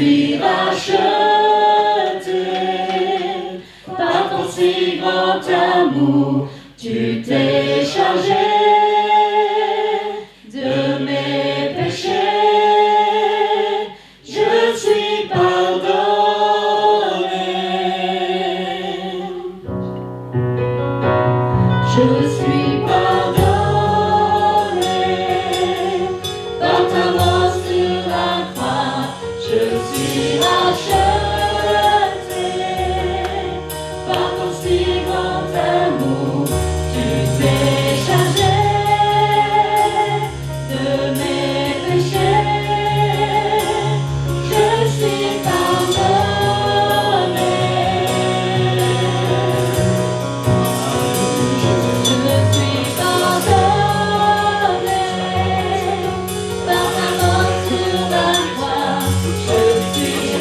suis racheté par ton si grand amour. Tu t'es chargé de mes péchés. Je suis pardonné. Je suis pardonné par ta mort sur la croix. Je suis racheté par ton si grand amour. Tu t'es chargé de mes péchés. Je suis pardonné. Je suis pardonné par ta mort sur la croix. Je suis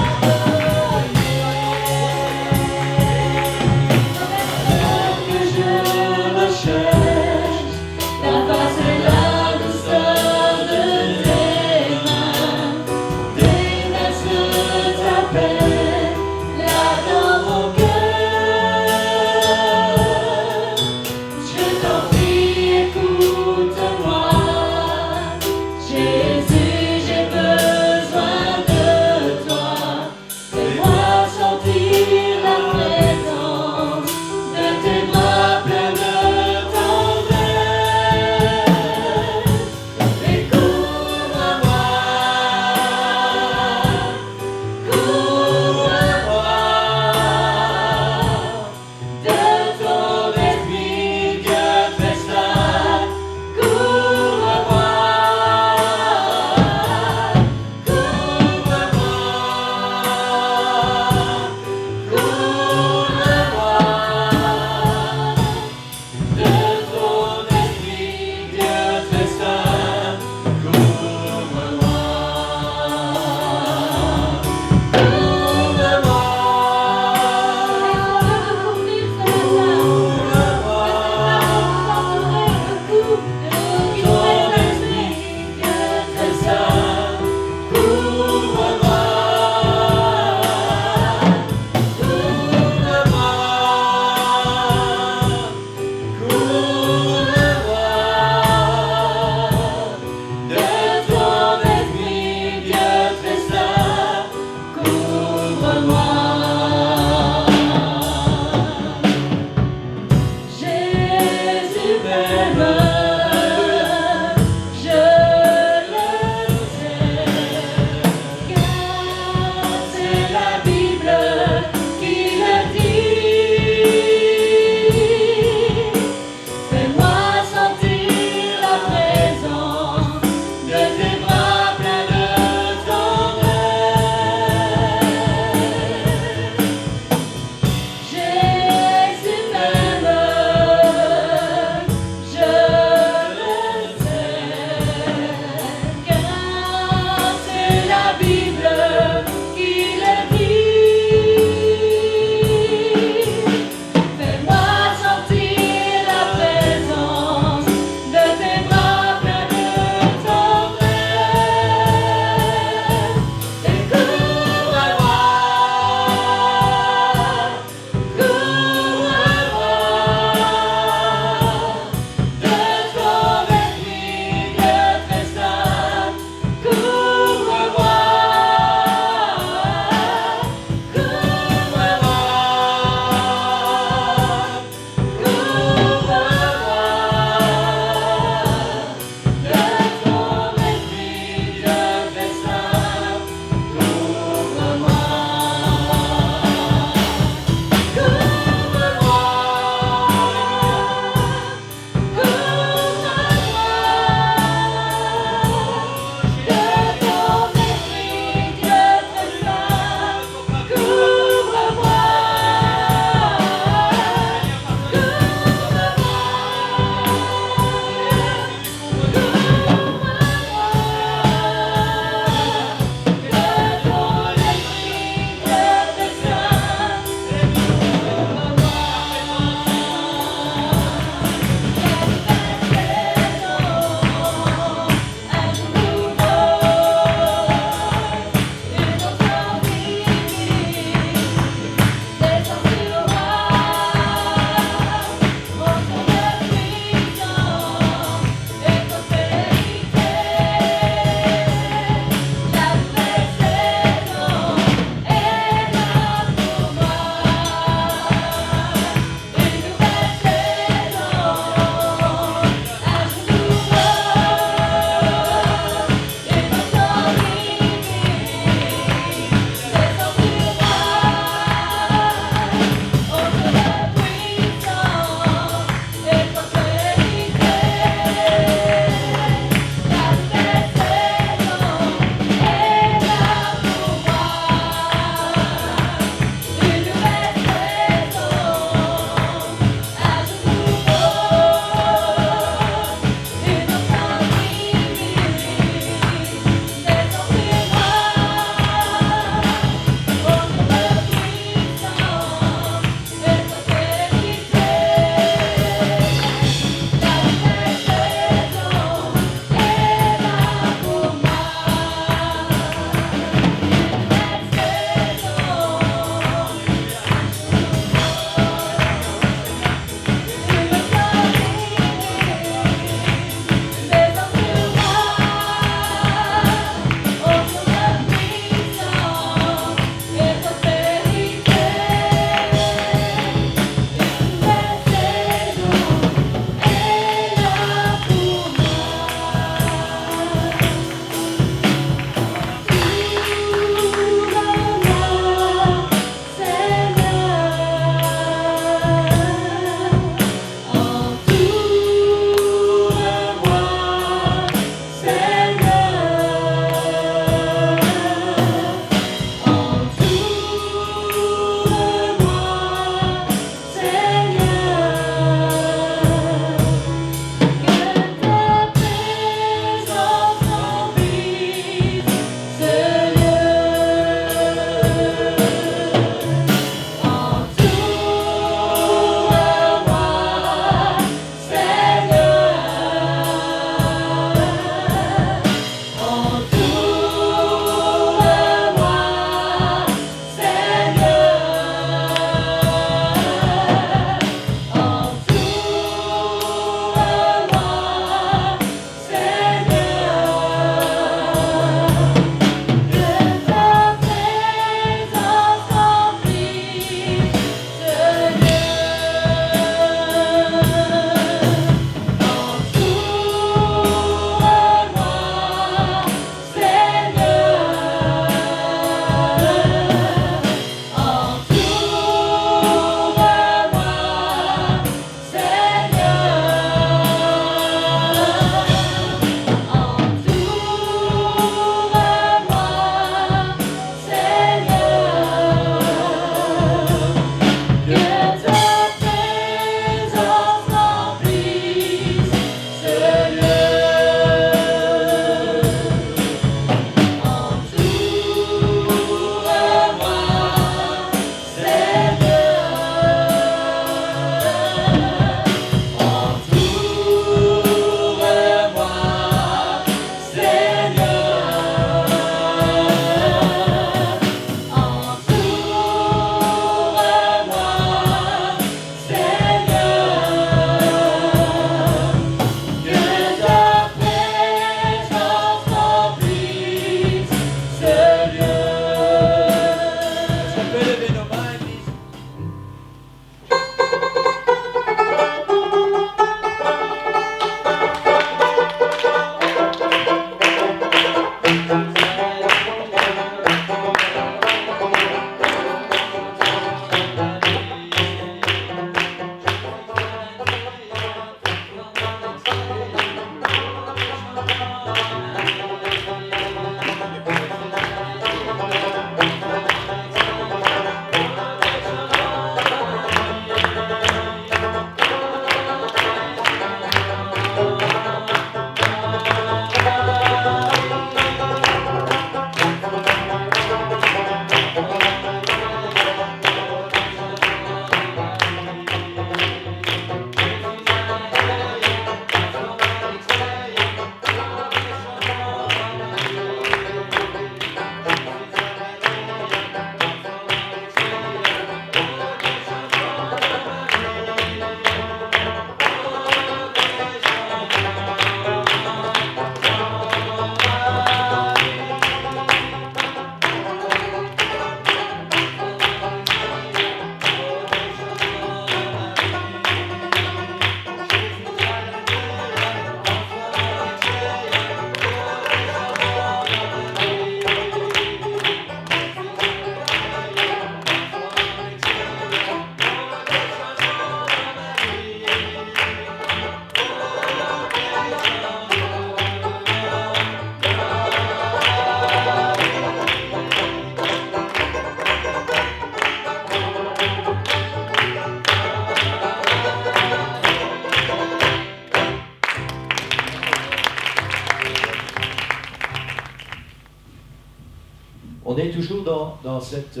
On est toujours dans cette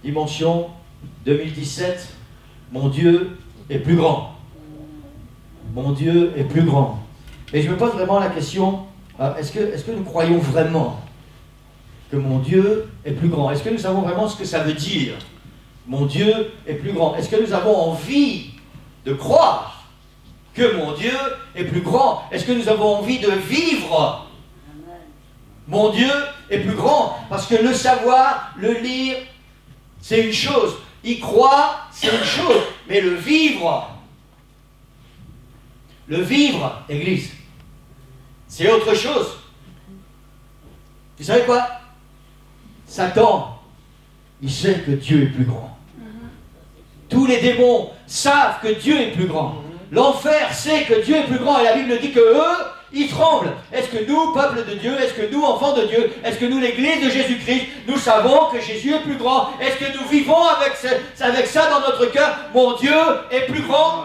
dimension 2017. Mon Dieu est plus grand. Mon Dieu est plus grand. Et je me pose vraiment la question, est-ce que nous croyons vraiment que mon Dieu est plus grand? Est-ce que nous savons vraiment ce que ça veut dire? Mon Dieu est plus grand. Est-ce que nous avons envie de croire que mon Dieu est plus grand? Est-ce que nous avons envie de vivre? Mon Dieu est plus grand. Parce que le savoir, le lire, c'est une chose. Y croire, c'est une chose. Mais le vivre, Église, c'est autre chose. Vous savez quoi? Satan, il sait que Dieu est plus grand. Tous les démons savent que Dieu est plus grand. L'enfer sait que Dieu est plus grand. Et la Bible dit que eux, ils tremblent. Est-ce que nous, peuple de Dieu, est-ce que nous, enfants de Dieu, est-ce que nous, l'église de Jésus-Christ, nous savons que Jésus est plus grand? Est-ce que nous vivons avec ça dans notre cœur? Mon Dieu est plus grand.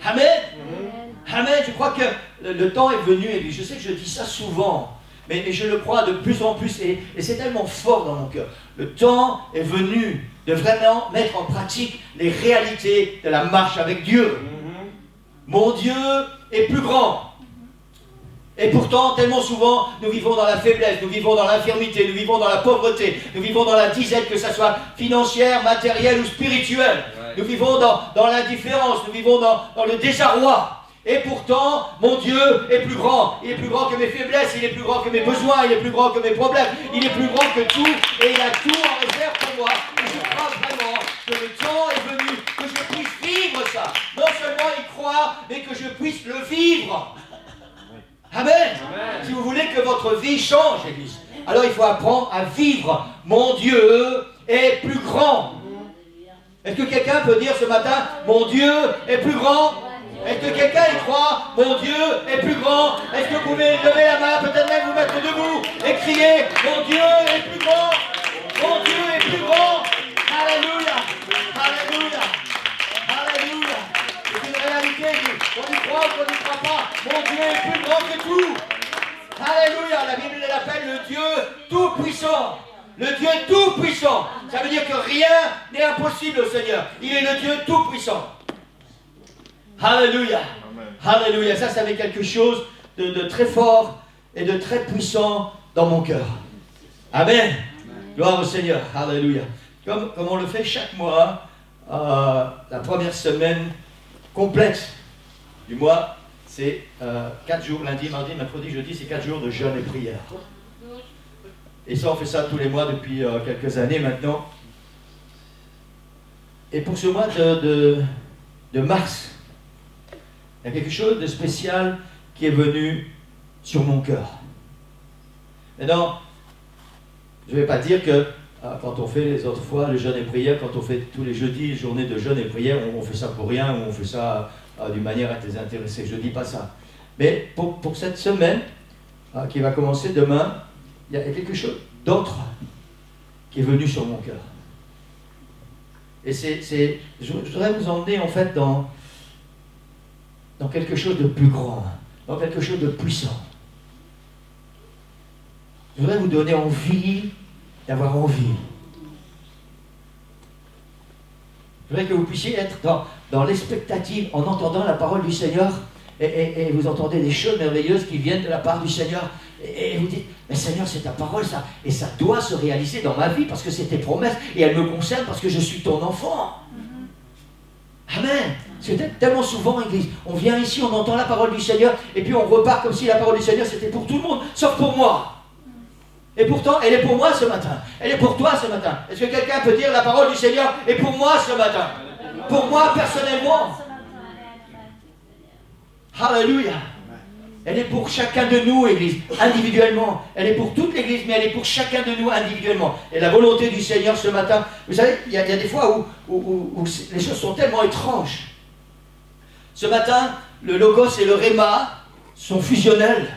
Amen. Amen. Je crois que le temps est venu, et je sais que je dis ça souvent, mais je le crois de plus en plus, et c'est tellement fort dans mon cœur. Le temps est venu de vraiment mettre en pratique les réalités de la marche avec Dieu. Mon Dieu est plus grand. Et pourtant, tellement souvent, nous vivons dans la faiblesse, nous vivons dans l'infirmité, nous vivons dans la pauvreté, nous vivons dans la disette, que ce soit financière, matérielle ou spirituelle. Nous vivons dans l'indifférence, nous vivons dans le désarroi. Et pourtant, mon Dieu est plus grand. Il est plus grand que mes faiblesses, il est plus grand que mes besoins, il est plus grand que mes problèmes. Il est plus grand que tout, et il a tout en réserve pour moi. Et je crois vraiment que le temps est venu que je puisse vivre ça. Non seulement y croire, mais que je puisse le vivre. Amen. Amen. Si vous voulez que votre vie change, Église, alors il faut apprendre à vivre. Mon Dieu est plus grand. Est-ce que quelqu'un peut dire ce matin, mon Dieu est plus grand? Est-ce que quelqu'un y croit? Mon Dieu est plus grand. Est-ce que vous pouvez lever la main, peut-être même vous mettre debout et crier, mon Dieu est plus grand. Mon Dieu est plus grand. Alléluia. Alléluia. Alléluia. C'est une réalité. On y croit ou on n'y croit pas. Mon Dieu est plus grand que tout. Alléluia. La Bible l'appelle le Dieu tout-puissant. Le Dieu tout-puissant. Ça veut dire que rien n'est impossible au Seigneur. Il est le Dieu tout-puissant. Alléluia. Alléluia. Ça avait quelque chose de très fort et de très puissant dans mon cœur. Amen. Gloire au Seigneur. Alléluia. Comme on le fait chaque mois, la première semaine complète du mois, c'est 4 jours, lundi, mardi, mercredi, jeudi, c'est 4 jours de jeûne et prière. Et ça, on fait ça tous les mois depuis quelques années maintenant. Et pour ce mois de mars, il y a quelque chose de spécial qui est venu sur mon cœur. Maintenant, je ne vais pas dire que quand on fait les autres fois le jeûne et prière, quand on fait tous les jeudis journées de jeûne et prière, on fait ça pour rien, ou on fait ça d'une manière désintéressée. Je ne dis pas ça. Mais pour cette semaine, qui va commencer demain, il y a quelque chose d'autre qui est venu sur mon cœur. Et je voudrais vous emmener en fait dans quelque chose de plus grand, dans quelque chose de puissant. Je voudrais vous donner envie d'avoir envie. Je voudrais que vous puissiez être dans l'expectative en entendant la parole du Seigneur et vous entendez des choses merveilleuses qui viennent de la part du Seigneur et vous dites, mais Seigneur, c'est ta parole ça, et ça doit se réaliser dans ma vie parce que c'est tes promesses et elles me concernent parce que je suis ton enfant. Amen. C'est tellement souvent, Église, on vient ici, on entend la parole du Seigneur et puis on repart comme si la parole du Seigneur c'était pour tout le monde, sauf pour moi. Et pourtant, elle est pour moi ce matin. Elle est pour toi ce matin. Est-ce que quelqu'un peut dire la parole du Seigneur est pour moi ce matin? Pour moi personnellement. Alléluia. Elle est pour chacun de nous, Église, individuellement. Elle est pour toute l'Église, mais elle est pour chacun de nous individuellement. Et la volonté du Seigneur ce matin, vous savez, il y a des fois où les choses sont tellement étranges. Ce matin, le Logos et le Réma sont fusionnels.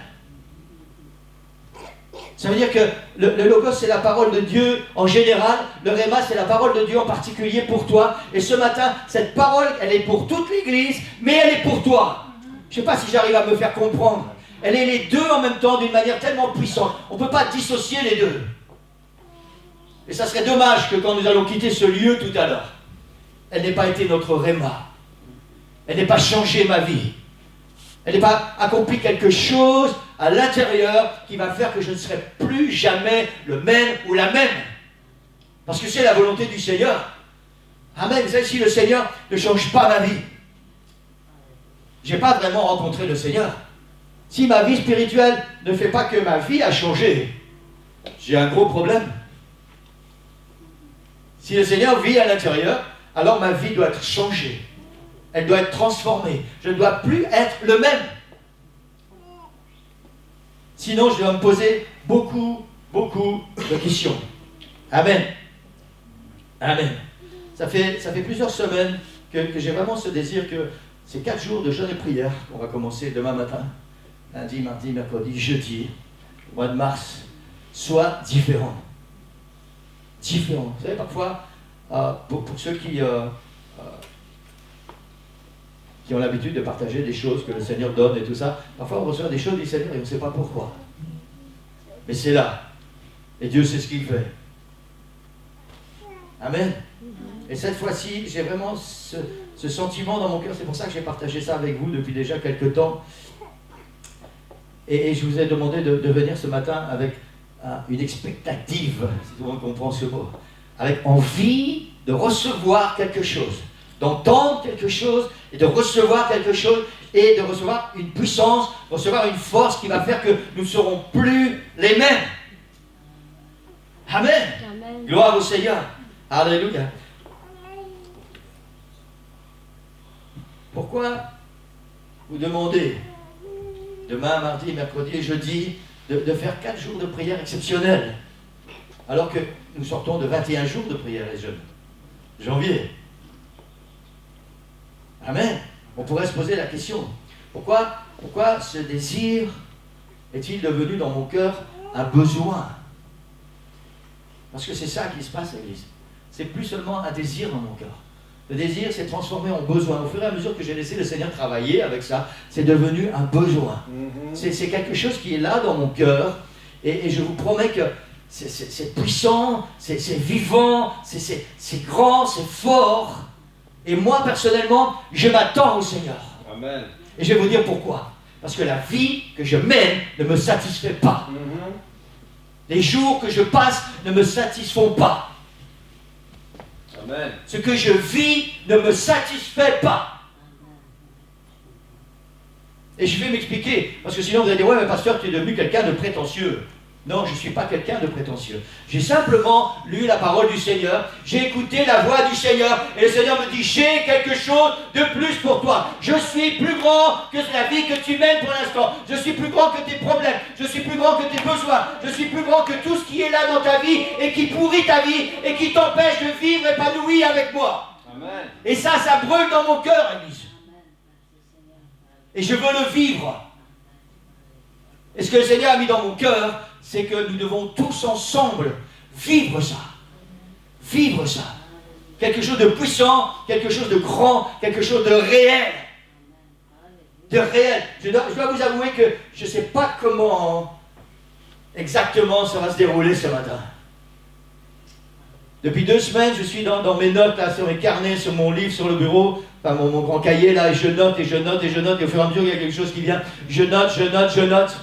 Ça veut dire que le Logos, c'est la parole de Dieu en général, le Réma, c'est la parole de Dieu en particulier pour toi. Et ce matin, cette parole, elle est pour toute l'Église, mais elle est pour toi. Je ne sais pas si j'arrive à me faire comprendre. Elle est les deux en même temps d'une manière tellement puissante. On ne peut pas dissocier les deux. Et ça serait dommage que quand nous allons quitter ce lieu tout à l'heure, elle n'ait pas été notre réma. Elle n'ait pas changé ma vie. Elle n'ait pas accompli quelque chose à l'intérieur qui va faire que je ne serai plus jamais le même ou la même. Parce que c'est la volonté du Seigneur. Amen. Vous savez, si le Seigneur ne change pas ma vie, je n'ai pas vraiment rencontré le Seigneur. Si ma vie spirituelle ne fait pas que ma vie a changé, j'ai un gros problème. Si le Seigneur vit à l'intérieur, alors ma vie doit être changée. Elle doit être transformée. Je ne dois plus être le même. Sinon, je dois me poser beaucoup de questions. Amen. Amen. Ça fait plusieurs semaines que j'ai vraiment ce désir que ces 4 jours de jeûne et prière, qu'on va commencer demain matin, lundi, mardi, mercredi, jeudi, au mois de mars, soient différents. Différents. Vous savez, parfois, pour ceux qui ont l'habitude de partager des choses que le Seigneur donne et tout ça, parfois on reçoit des choses du Seigneur et on ne sait pas pourquoi. Mais c'est là. Et Dieu sait ce qu'il fait. Amen. Et cette fois-ci, j'ai vraiment ce sentiment dans mon cœur. C'est pour ça que j'ai partagé ça avec vous depuis déjà quelques temps. Et je vous ai demandé de venir ce matin avec une expectative, si tout le monde comprend ce mot, avec envie de recevoir quelque chose, d'entendre quelque chose et de recevoir quelque chose et de recevoir une puissance, recevoir une force qui va faire que nous ne serons plus les mêmes. Amen. Amen. Gloire au Seigneur. Alléluia. Pourquoi vous demandez demain, mardi, mercredi et jeudi de faire 4 jours de prière exceptionnelle alors que nous sortons de 21 jours de prière les jeunes? Janvier. Amen. On pourrait se poser la question, pourquoi ce désir est-il devenu dans mon cœur un besoin? Parce que c'est ça qui se passe à l'église. C'est plus seulement un désir dans mon cœur. Le désir s'est transformé en besoin. Au fur et à mesure que j'ai laissé le Seigneur travailler avec ça, c'est devenu un besoin. C'est quelque chose qui est là dans mon cœur. Et je vous promets que c'est puissant, c'est vivant, c'est grand, c'est fort. Et moi, personnellement, je m'attends au Seigneur. Amen. Et je vais vous dire pourquoi. Parce que la vie que je mène ne me satisfait pas. Les jours que je passe ne me satisfont pas. Amen. Ce que je vis ne me satisfait pas. Et je vais m'expliquer, parce que sinon vous allez dire, ouais mais pasteur, tu es devenu quelqu'un de prétentieux. Non, je ne suis pas quelqu'un de prétentieux. J'ai simplement lu la parole du Seigneur, j'ai écouté la voix du Seigneur, et le Seigneur me dit, j'ai quelque chose de plus pour toi. Je suis plus grand que la vie que tu mènes pour l'instant. Je suis plus grand que tes problèmes. Je suis plus grand que tes besoins. Je suis plus grand que tout ce qui est là dans ta vie et qui pourrit ta vie et qui t'empêche de vivre épanoui avec moi. Amen. Et ça brûle dans mon cœur, Église. Et je veux le vivre. Et ce que le Seigneur a mis dans mon cœur, c'est que nous devons tous ensemble vivre ça. Vivre ça. Quelque chose de puissant, quelque chose de grand, quelque chose de réel. De réel. Je dois vous avouer que je ne sais pas comment exactement ça va se dérouler ce matin. Depuis 2 semaines, je suis dans mes notes, là, sur mes carnets, sur mon livre, sur le bureau, enfin mon grand cahier, là, et je note, et je note, et je note, et au fur et à mesure, il y a quelque chose qui vient. Je note, je note, je note.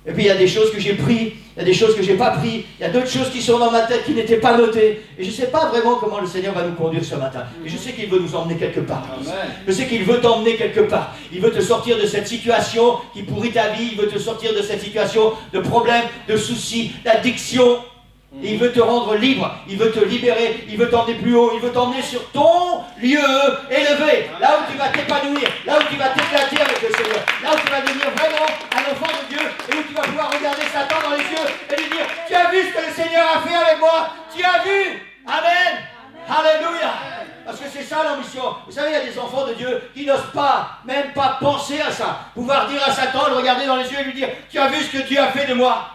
Et puis il y a des choses que j'ai prises, il y a des choses que je n'ai pas prises, il y a d'autres choses qui sont dans ma tête qui n'étaient pas notées. Et je ne sais pas vraiment comment le Seigneur va nous conduire ce matin. Mais je sais qu'il veut nous emmener quelque part. Amen. Je sais qu'il veut t'emmener quelque part. Il veut te sortir de cette situation qui pourrit ta vie. Il veut te sortir de cette situation de problème, de soucis, d'addiction. Et il veut te rendre libre, il veut te libérer, il veut t'emmener plus haut, il veut t'emmener sur ton lieu élevé, là où tu vas t'épanouir, là où tu vas t'éclater avec le Seigneur, là où tu vas devenir vraiment un enfant de Dieu, et où tu vas pouvoir regarder Satan dans les yeux et lui dire, tu as vu ce que le Seigneur a fait avec moi, tu as vu, Amen, Alléluia. Parce que c'est ça l'ambition. Vous savez, il y a des enfants de Dieu qui n'osent pas, même pas penser à ça, pouvoir dire à Satan, le regarder dans les yeux et lui dire, tu as vu ce que tu as fait de moi.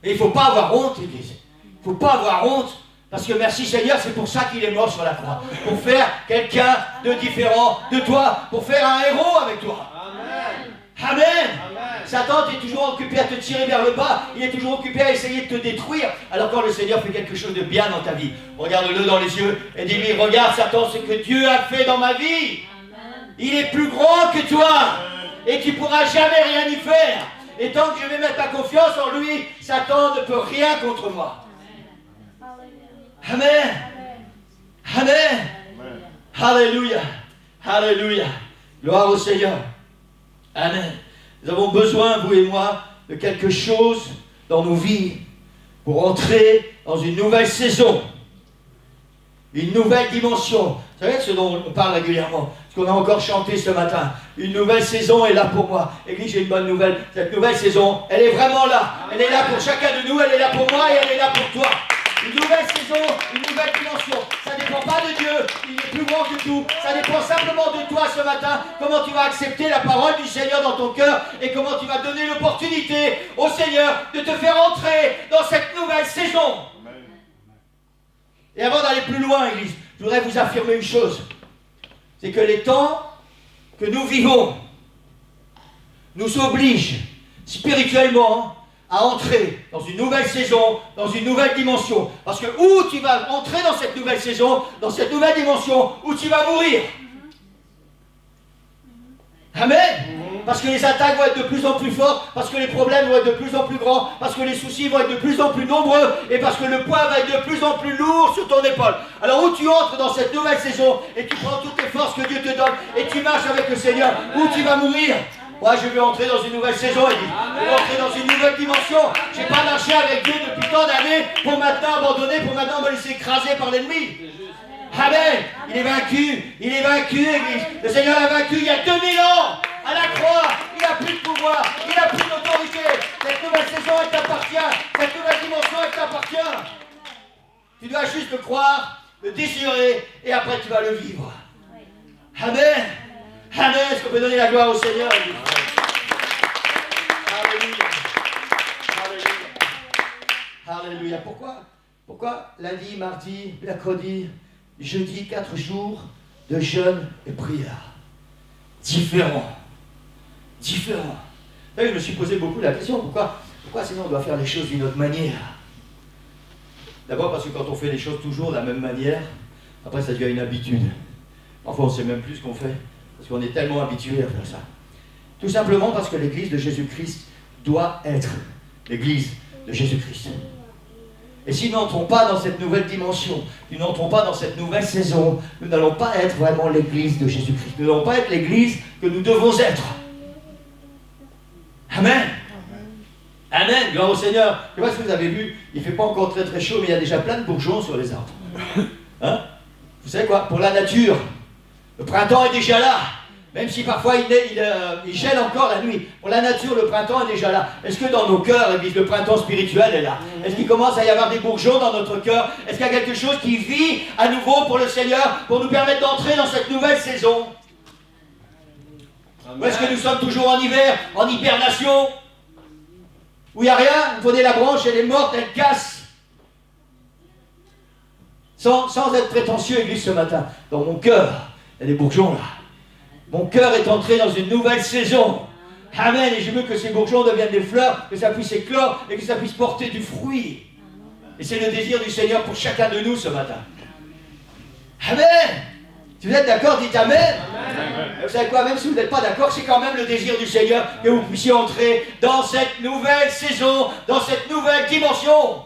Et il ne faut pas avoir honte, Église. Il ne faut pas avoir honte Parce que merci Seigneur, c'est pour ça qu'il est mort sur la croix. Pour faire quelqu'un de différent de toi. Pour faire un héros avec toi. Amen. Amen. Satan est toujours occupé à te tirer vers le bas. Il est toujours occupé à essayer de te détruire. Alors quand le Seigneur fait quelque chose de bien dans ta vie, regarde-le dans les yeux et dis-lui, regarde Satan, ce que Dieu a fait dans ma vie. Il est plus grand que toi. Et tu ne pourras jamais rien y faire. Et tant que je vais mettre ma confiance en lui, Satan ne peut rien contre moi. Amen. Amen. Alléluia. Alléluia. Gloire au Seigneur. Amen. Nous avons besoin, vous et moi, de quelque chose dans nos vies pour entrer dans une nouvelle saison. Une nouvelle dimension. Vous savez ce dont on parle régulièrement, ce qu'on a encore chanté ce matin. Une nouvelle saison est là pour moi. Église, j'ai une bonne nouvelle. Cette nouvelle saison, elle est vraiment là. Elle est là pour chacun de nous, elle est là pour moi et elle est là pour toi. Une nouvelle saison, une nouvelle dimension. Ça ne dépend pas de Dieu, il est plus grand que tout. Ça dépend simplement de toi ce matin. Comment tu vas accepter la parole du Seigneur dans ton cœur et comment tu vas donner l'opportunité au Seigneur de te faire entrer dans cette nouvelle saison. Et avant d'aller plus loin, Église, je voudrais vous affirmer une chose. C'est que les temps que nous vivons nous obligent spirituellement à entrer dans une nouvelle saison, dans une nouvelle dimension. Parce que où tu vas entrer dans cette nouvelle saison, dans cette nouvelle dimension, où tu vas mourir. Amen. Parce que les attaques vont être de plus en plus fortes, parce que les problèmes vont être de plus en plus grands, parce que les soucis vont être de plus en plus nombreux, et parce que le poids va être de plus en plus lourd sur ton épaule. Alors où tu entres dans cette nouvelle saison, et tu prends toutes les forces que Dieu te donne, et tu marches avec le Seigneur, où tu vas mourir. Moi, je veux entrer dans une nouvelle saison, Élie. Je veux entrer dans une nouvelle dimension. Je n'ai pas marché avec Dieu depuis tant d'années pour maintenant abandonner, pour maintenant me laisser écraser par l'ennemi. Amen. Il est vaincu, Église. Le Seigneur l'a vaincu il y a 2000 ans. À la croix, il n'a plus de pouvoir, il n'a plus d'autorité. Cette nouvelle saison, elle t'appartient. Cette nouvelle dimension, elle t'appartient. Tu dois juste le croire, le désirer, et après tu vas le vivre. Amen. Amen. Est-ce qu'on peut donner la gloire au Seigneur? Alléluia. Alléluia. Alléluia. Pourquoi lundi, mardi, mercredi, jeudi, 4 jours de jeûne et prière? Différents. Vous savez, je me suis posé beaucoup la question, pourquoi sinon on doit faire les choses d'une autre manière? D'abord parce que quand on fait les choses toujours de la même manière, après ça devient une habitude. Parfois on ne sait même plus ce qu'on fait, parce qu'on est tellement habitué à faire ça. Tout simplement parce que l'Église de Jésus-Christ doit être l'Église de Jésus-Christ. Et si nous n'entrons pas dans cette nouvelle dimension, nous n'entrons pas dans cette nouvelle saison, nous n'allons pas être vraiment l'Église de Jésus-Christ. Nous n'allons pas être l'Église que nous devons être. Amen. Amen. Gloire au Seigneur. Je ne sais pas si vous avez vu, il ne fait pas encore très très chaud, mais il y a déjà plein de bourgeons sur les arbres. Hein? Vous savez quoi? Pour la nature, le printemps est déjà là. Même si parfois il gèle encore la nuit. Pour la nature, le printemps est déjà là. Est-ce que dans nos cœurs, le printemps spirituel est là? Est-ce qu'il commence à y avoir des bourgeons dans notre cœur? Est-ce qu'il y a quelque chose qui vit à nouveau pour le Seigneur, pour nous permettre d'entrer dans cette nouvelle saison? Ou est-ce que nous sommes toujours en hiver, en hibernation, où il n'y a rien? Vous prenez la branche, elle est morte, elle casse. Sans être prétentieux, Église, ce matin, dans mon cœur, il y a des bourgeons là. Mon cœur est entré dans une nouvelle saison. Amen. Et je veux que ces bourgeons deviennent des fleurs, que ça puisse éclore et que ça puisse porter du fruit. Et c'est le désir du Seigneur pour chacun de nous ce matin. Amen. Si vous êtes d'accord, dites Amen. Amen. Vous savez quoi, même si vous n'êtes pas d'accord, c'est quand même le désir du Seigneur que vous puissiez entrer dans cette nouvelle saison, dans cette nouvelle dimension.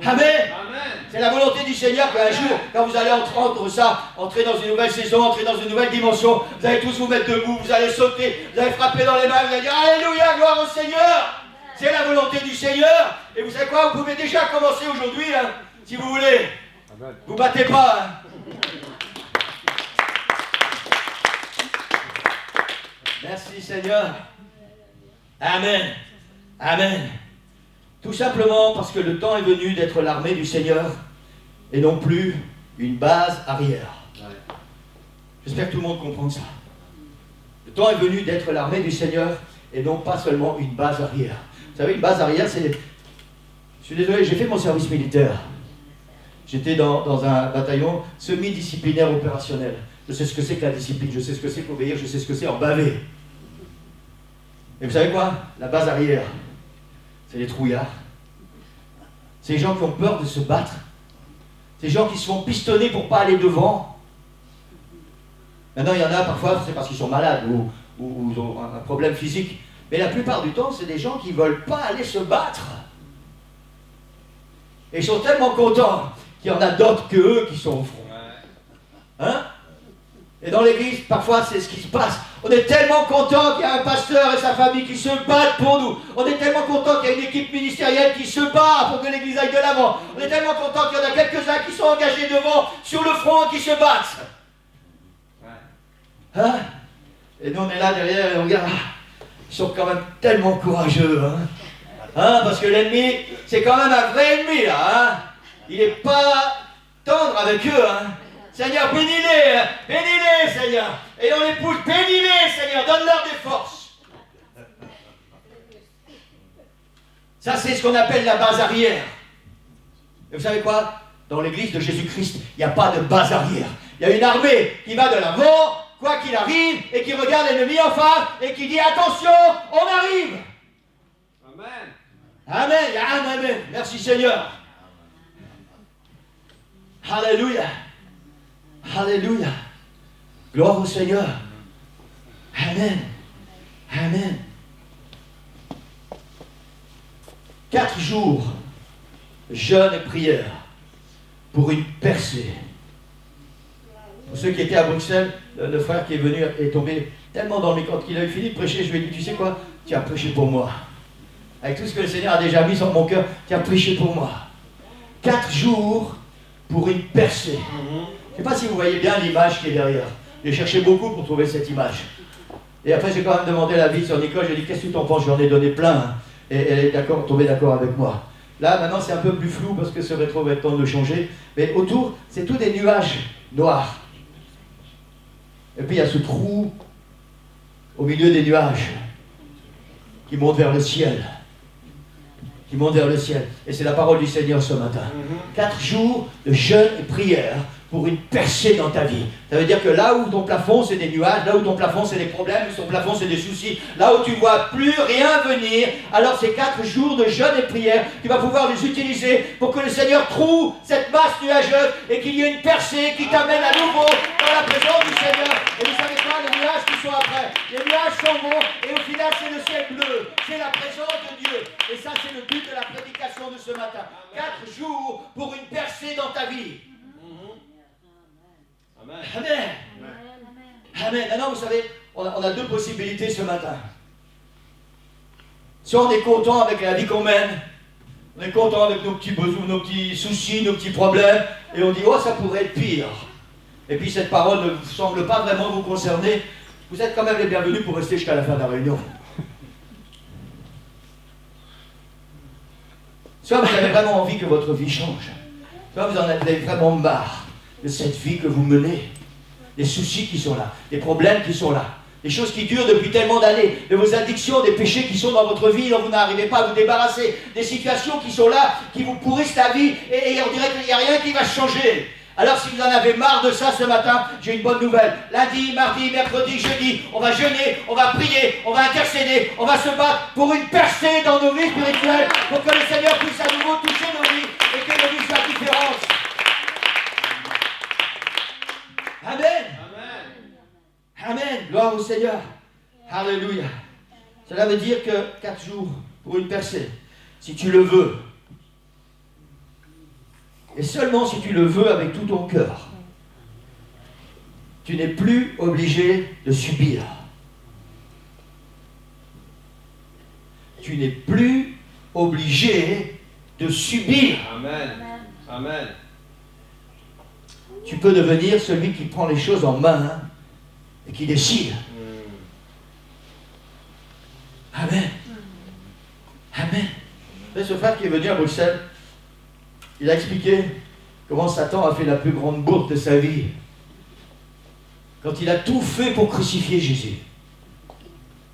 Amen. Amen. C'est la volonté du Seigneur qu'un jour, quand vous allez entrer dans une nouvelle saison, entrer dans une nouvelle dimension, vous allez tous vous mettre debout, vous allez sauter, vous allez frapper dans les mains, vous allez dire Alléluia, gloire au Seigneur. C'est la volonté du Seigneur. Et vous savez quoi, vous pouvez déjà commencer aujourd'hui, hein, si vous voulez. Amen. Vous battez pas. Hein. Merci Seigneur. Amen. Amen. Tout simplement parce que le temps est venu d'être l'armée du Seigneur et non plus une base arrière. J'espère que tout le monde comprend ça. Le temps est venu d'être l'armée du Seigneur et non pas seulement une base arrière. Vous savez, une base arrière, c'est... Je suis désolé, j'ai fait mon service militaire. J'étais dans un bataillon semi-disciplinaire opérationnel. Je sais ce que c'est que la discipline, je sais ce que c'est qu'obéir, je sais ce que c'est en baver. Et vous savez quoi? La base arrière, c'est les trouillards. C'est les gens qui ont peur de se battre. C'est les gens qui se font pistonner pour ne pas aller devant. Maintenant, il y en a parfois, c'est parce qu'ils sont malades ou ils ont un problème physique. Mais la plupart du temps, c'est des gens qui ne veulent pas aller se battre. Et ils sont tellement contents qu'il y en a d'autres qu'eux qui sont au front. Hein? Et dans l'église, parfois, c'est ce qui se passe. On est tellement content qu'il y a un pasteur et sa famille qui se battent pour nous. On est tellement content qu'il y a une équipe ministérielle qui se bat pour que l'église aille de l'avant. On est tellement content qu'il y en a quelques-uns qui sont engagés devant, sur le front, qui se battent. Hein? Et nous, on est là derrière et on regarde. Ils sont quand même tellement courageux. Hein? Hein? Parce que l'ennemi, c'est quand même un vrai ennemi, là. Hein? Il n'est pas tendre avec eux. Hein? Seigneur, bénis-les, hein? Bénis-les, Seigneur. Et on les pousse, bénis-les, Seigneur, donne-leur des forces. Ça, c'est ce qu'on appelle la base arrière. Et vous savez quoi? Dans l'église de Jésus-Christ, il n'y a pas de base arrière. Il y a une armée qui va de l'avant, quoi qu'il arrive, et qui regarde l'ennemi en face, et qui dit, attention, on arrive. Amen. Amen, amen. Merci Seigneur. Alléluia. Alléluia. Gloire au Seigneur. Amen. Amen. 4 jours, jeûne et prière pour une percée. Pour ceux qui étaient à Bruxelles, le frère qui est venu est tombé tellement dans le micro qu'il a eu fini de prêcher. Je lui ai dit, tu sais quoi? Tu as prêché pour moi. Avec tout ce que le Seigneur a déjà mis sur mon cœur, tu as prêché pour moi. 4 jours pour une percée. Je ne sais pas si vous voyez bien l'image qui est derrière. J'ai cherché beaucoup pour trouver cette image. Et après, j'ai quand même demandé l'avis sur Nicole. J'ai dit, qu'est-ce que tu en penses? J'en ai donné plein. Hein. Et elle est tombée d'accord avec moi. Là, maintenant, c'est un peu plus flou parce que ce rétro va être temps de le changer. Mais autour, c'est tout des nuages noirs. Et puis, il y a ce trou au milieu des nuages qui monte vers le ciel. Qui monte vers le ciel. Et c'est la parole du Seigneur ce matin. 4 jours de jeûne et prière pour une percée dans ta vie. Ça veut dire que là où ton plafond c'est des nuages, là où ton plafond c'est des problèmes, où ton plafond c'est des soucis, là où tu ne vois plus rien venir, alors ces 4 jours de jeûne et prière, tu vas pouvoir les utiliser pour que le Seigneur trouve cette masse nuageuse et qu'il y ait une percée qui t'amène à nouveau dans la présence du Seigneur. Et vous savez quoi, les nuages qui sont après, les nuages sont bons et au final c'est le ciel bleu, c'est la présence de Dieu. Et ça c'est le but de la prédication de ce matin. 4 jours pour une percée dans ta vie. Amen. Amen. Amen. Maintenant, vous savez, on a 2 possibilités ce matin. Si on est content avec la vie qu'on mène, on est content avec nos petits besoins, nos petits soucis, nos petits problèmes, et on dit, oh, ça pourrait être pire. Et puis cette parole ne vous semble pas vraiment vous concerner, vous êtes quand même les bienvenus pour rester jusqu'à la fin de la réunion. Soit vous avez vraiment envie que votre vie change, soit vous en avez vraiment marre de cette vie que vous menez, des soucis qui sont là, des problèmes qui sont là, des choses qui durent depuis tellement d'années, de vos addictions, des péchés qui sont dans votre vie dont vous n'arrivez pas à vous débarrasser, des situations qui sont là, qui vous pourrissent la vie et on dirait qu'il n'y a rien qui va changer. Alors si vous en avez marre de ça ce matin, j'ai une bonne nouvelle. Lundi, mardi, mercredi, jeudi, on va jeûner, on va prier, on va intercéder, on va se battre pour une percée dans nos vies spirituelles, pour que le Seigneur puisse à nouveau toucher nos vies et que nos vies soient différentes. Amen. Amen. Gloire au Seigneur. Alléluia. Cela veut dire que 4 jours pour une percée, si tu le veux, et seulement si tu le veux avec tout ton cœur, tu n'es plus obligé de subir. Tu n'es plus obligé de subir. Amen. Amen. Tu peux devenir celui qui prend les choses en main et qui décide. Amen. Amen. Vous savez, ce frère qui est venu à Bruxelles, il a expliqué comment Satan a fait la plus grande bourde de sa vie. Quand il a tout fait pour crucifier Jésus.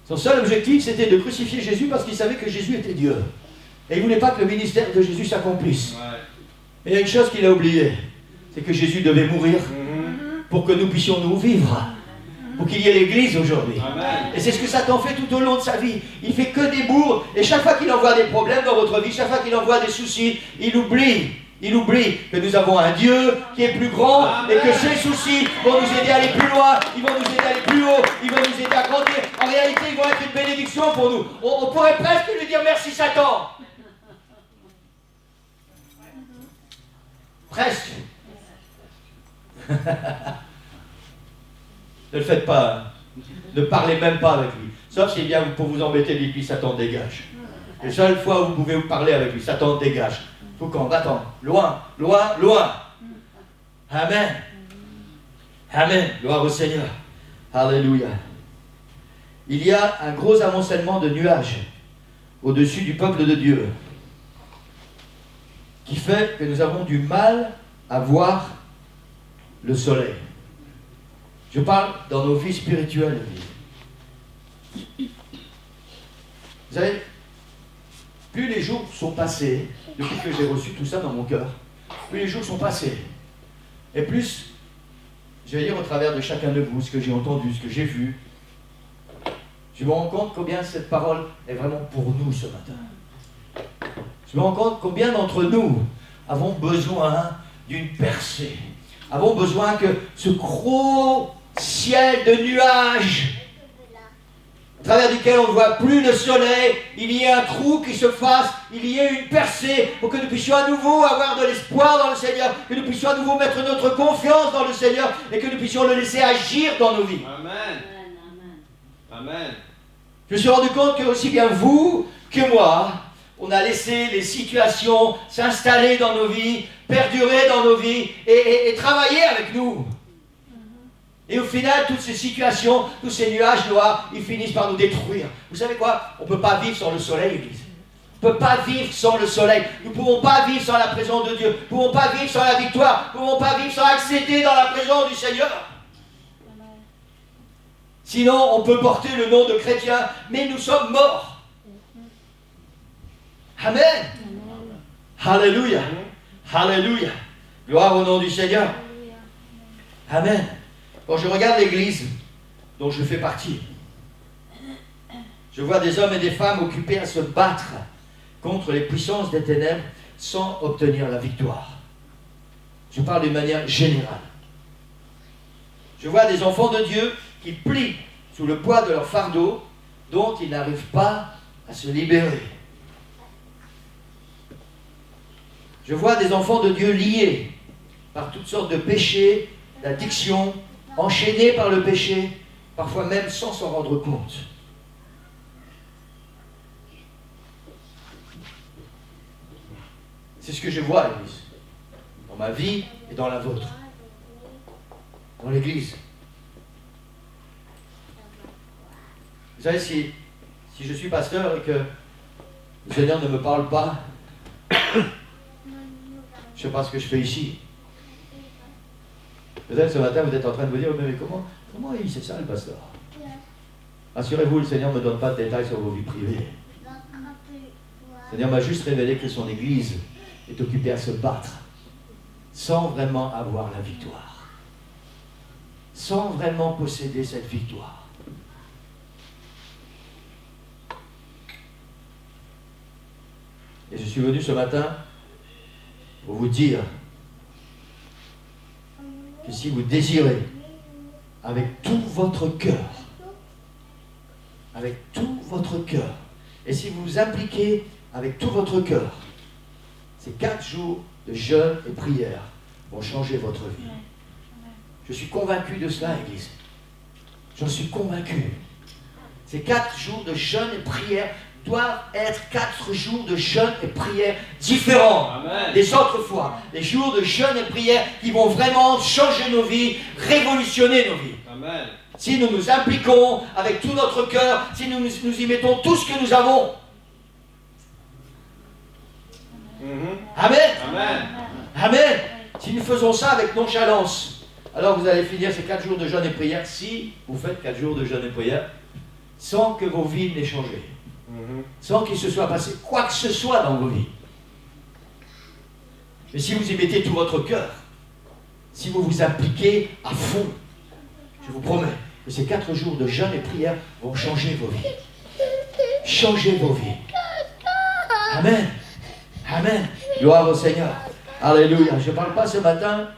Son seul objectif, c'était de crucifier Jésus parce qu'il savait que Jésus était Dieu. Et il ne voulait pas que le ministère de Jésus s'accomplisse. Ouais. Mais il y a une chose qu'il a oubliée, c'est que Jésus devait mourir pour que nous puissions nous vivre, pour qu'il y ait l'église aujourd'hui. Amen. Et c'est ce que Satan fait tout au long de sa vie. Il fait que des bourres, et chaque fois qu'il envoie des problèmes dans votre vie, chaque fois qu'il envoie des soucis, il oublie que nous avons un Dieu qui est plus grand. Amen. Et que ces soucis vont nous aider à aller plus loin, ils vont nous aider à aller plus haut, ils vont nous aider à grandir. En réalité, ils vont être une bénédiction pour nous. On pourrait presque lui dire merci Satan. Presque. Ne le faites pas. Hein. Ne parlez même pas avec lui. Sauf s'il vient pour vous embêter, dites-lui Satan dégage. Les seules fois où vous pouvez vous parler avec lui, Satan dégage. Faut qu'on va-t'en. Loin, loin, loin. Amen. Amen. Gloire au Seigneur. Alléluia. Il y a un gros amoncellement de nuages au-dessus du peuple de Dieu qui fait que nous avons du mal à voir le soleil. Je parle dans nos vies spirituelles. Vous savez, plus les jours sont passés, depuis que j'ai reçu tout ça dans mon cœur, plus les jours sont passés, et plus, je vais dire au travers de chacun de vous, ce que j'ai entendu, ce que j'ai vu, je me rends compte combien cette parole est vraiment pour nous ce matin. Je me rends compte combien d'entre nous avons besoin d'une percée, avons besoin que ce gros ciel de nuages, à travers duquel on ne voit plus le soleil, il y ait un trou qui se fasse, il y ait une percée, pour que nous puissions à nouveau avoir de l'espoir dans le Seigneur, que nous puissions à nouveau mettre notre confiance dans le Seigneur, et que nous puissions le laisser agir dans nos vies. Amen. Amen. Je me suis rendu compte que aussi bien vous que moi, on a laissé les situations s'installer dans nos vies, perdurer dans nos vies, et travailler avec nous. Et au final, toutes ces situations, tous ces nuages noirs, ils finissent par nous détruire. Vous savez quoi? On ne peut pas vivre sans le soleil, Église. On ne peut pas vivre sans le soleil. Nous ne pouvons pas vivre sans la présence de Dieu. Nous ne pouvons pas vivre sans la victoire. Nous ne pouvons pas vivre sans accéder dans la présence du Seigneur. Sinon, on peut porter le nom de chrétien, mais nous sommes morts. Amen. Alléluia. Alléluia. Gloire au nom du Seigneur. Amen. Quand je regarde l'église dont je fais partie, je vois des hommes et des femmes occupés à se battre contre les puissances des ténèbres sans obtenir la victoire. Je parle d'une manière générale. Je vois des enfants de Dieu qui plient sous le poids de leur fardeau dont ils n'arrivent pas à se libérer. Je vois des enfants de Dieu liés par toutes sortes de péchés, d'addictions, enchaînés par le péché, parfois même sans s'en rendre compte. C'est ce que je vois, l'Église, dans ma vie et dans la vôtre, dans l'Église. Vous savez, si je suis pasteur et que le Seigneur ne me parle pas, je ne sais pas ce que je fais ici. Peut-être ce matin, vous êtes en train de vous dire, mais comment il sait ça, le pasteur? Rassurez-vous, le Seigneur ne me donne pas de détails sur vos vies privées. Le Seigneur m'a juste révélé que son Église est occupée à se battre sans vraiment avoir la victoire. Sans vraiment posséder cette victoire. Et je suis venu ce matin pour vous dire que si vous désirez avec tout votre cœur, et si vous vous impliquez avec tout votre cœur, ces 4 jours de jeûne et prière vont changer votre vie. Je suis convaincu de cela, Église. J'en suis convaincu. Ces 4 jours de jeûne et prière doivent être 4 jours de jeûne et prière différents. Amen. Des autres fois. Des jours de jeûne et prière qui vont vraiment changer nos vies, révolutionner nos vies. Amen. Si nous nous impliquons avec tout notre cœur, si nous y mettons tout ce que nous avons. Amen. Amen. Amen. Si nous faisons ça avec nonchalance, alors vous allez finir ces 4 jours de jeûne et prière, si vous faites 4 jours de jeûne et prière, sans que vos vies n'aient changé. Sans qu'il se soit passé quoi que ce soit dans vos vies. Mais si vous y mettez tout votre cœur, si vous vous impliquez à fond, je vous promets que ces 4 jours de jeûne et prière vont changer vos vies. Changer vos vies. Amen. Amen. Gloire au Seigneur. Alléluia. Je ne parle pas ce matin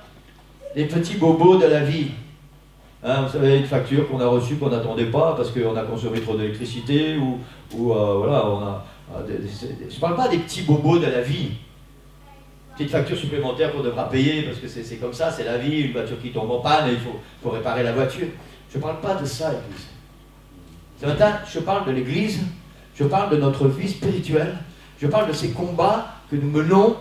des petits bobos de la vie. Hein, vous savez, une facture qu'on a reçue qu'on n'attendait pas parce qu'on a consommé trop d'électricité ou voilà, on a... je ne parle pas des petits bobos de la vie. Petite facture supplémentaire qu'on devra payer parce que c'est comme ça, c'est la vie, une voiture qui tombe en panne et il faut réparer la voiture. Je ne parle pas de ça, Église. Ce matin, je parle de l'Église, je parle de notre vie spirituelle, je parle de ces combats que nous menons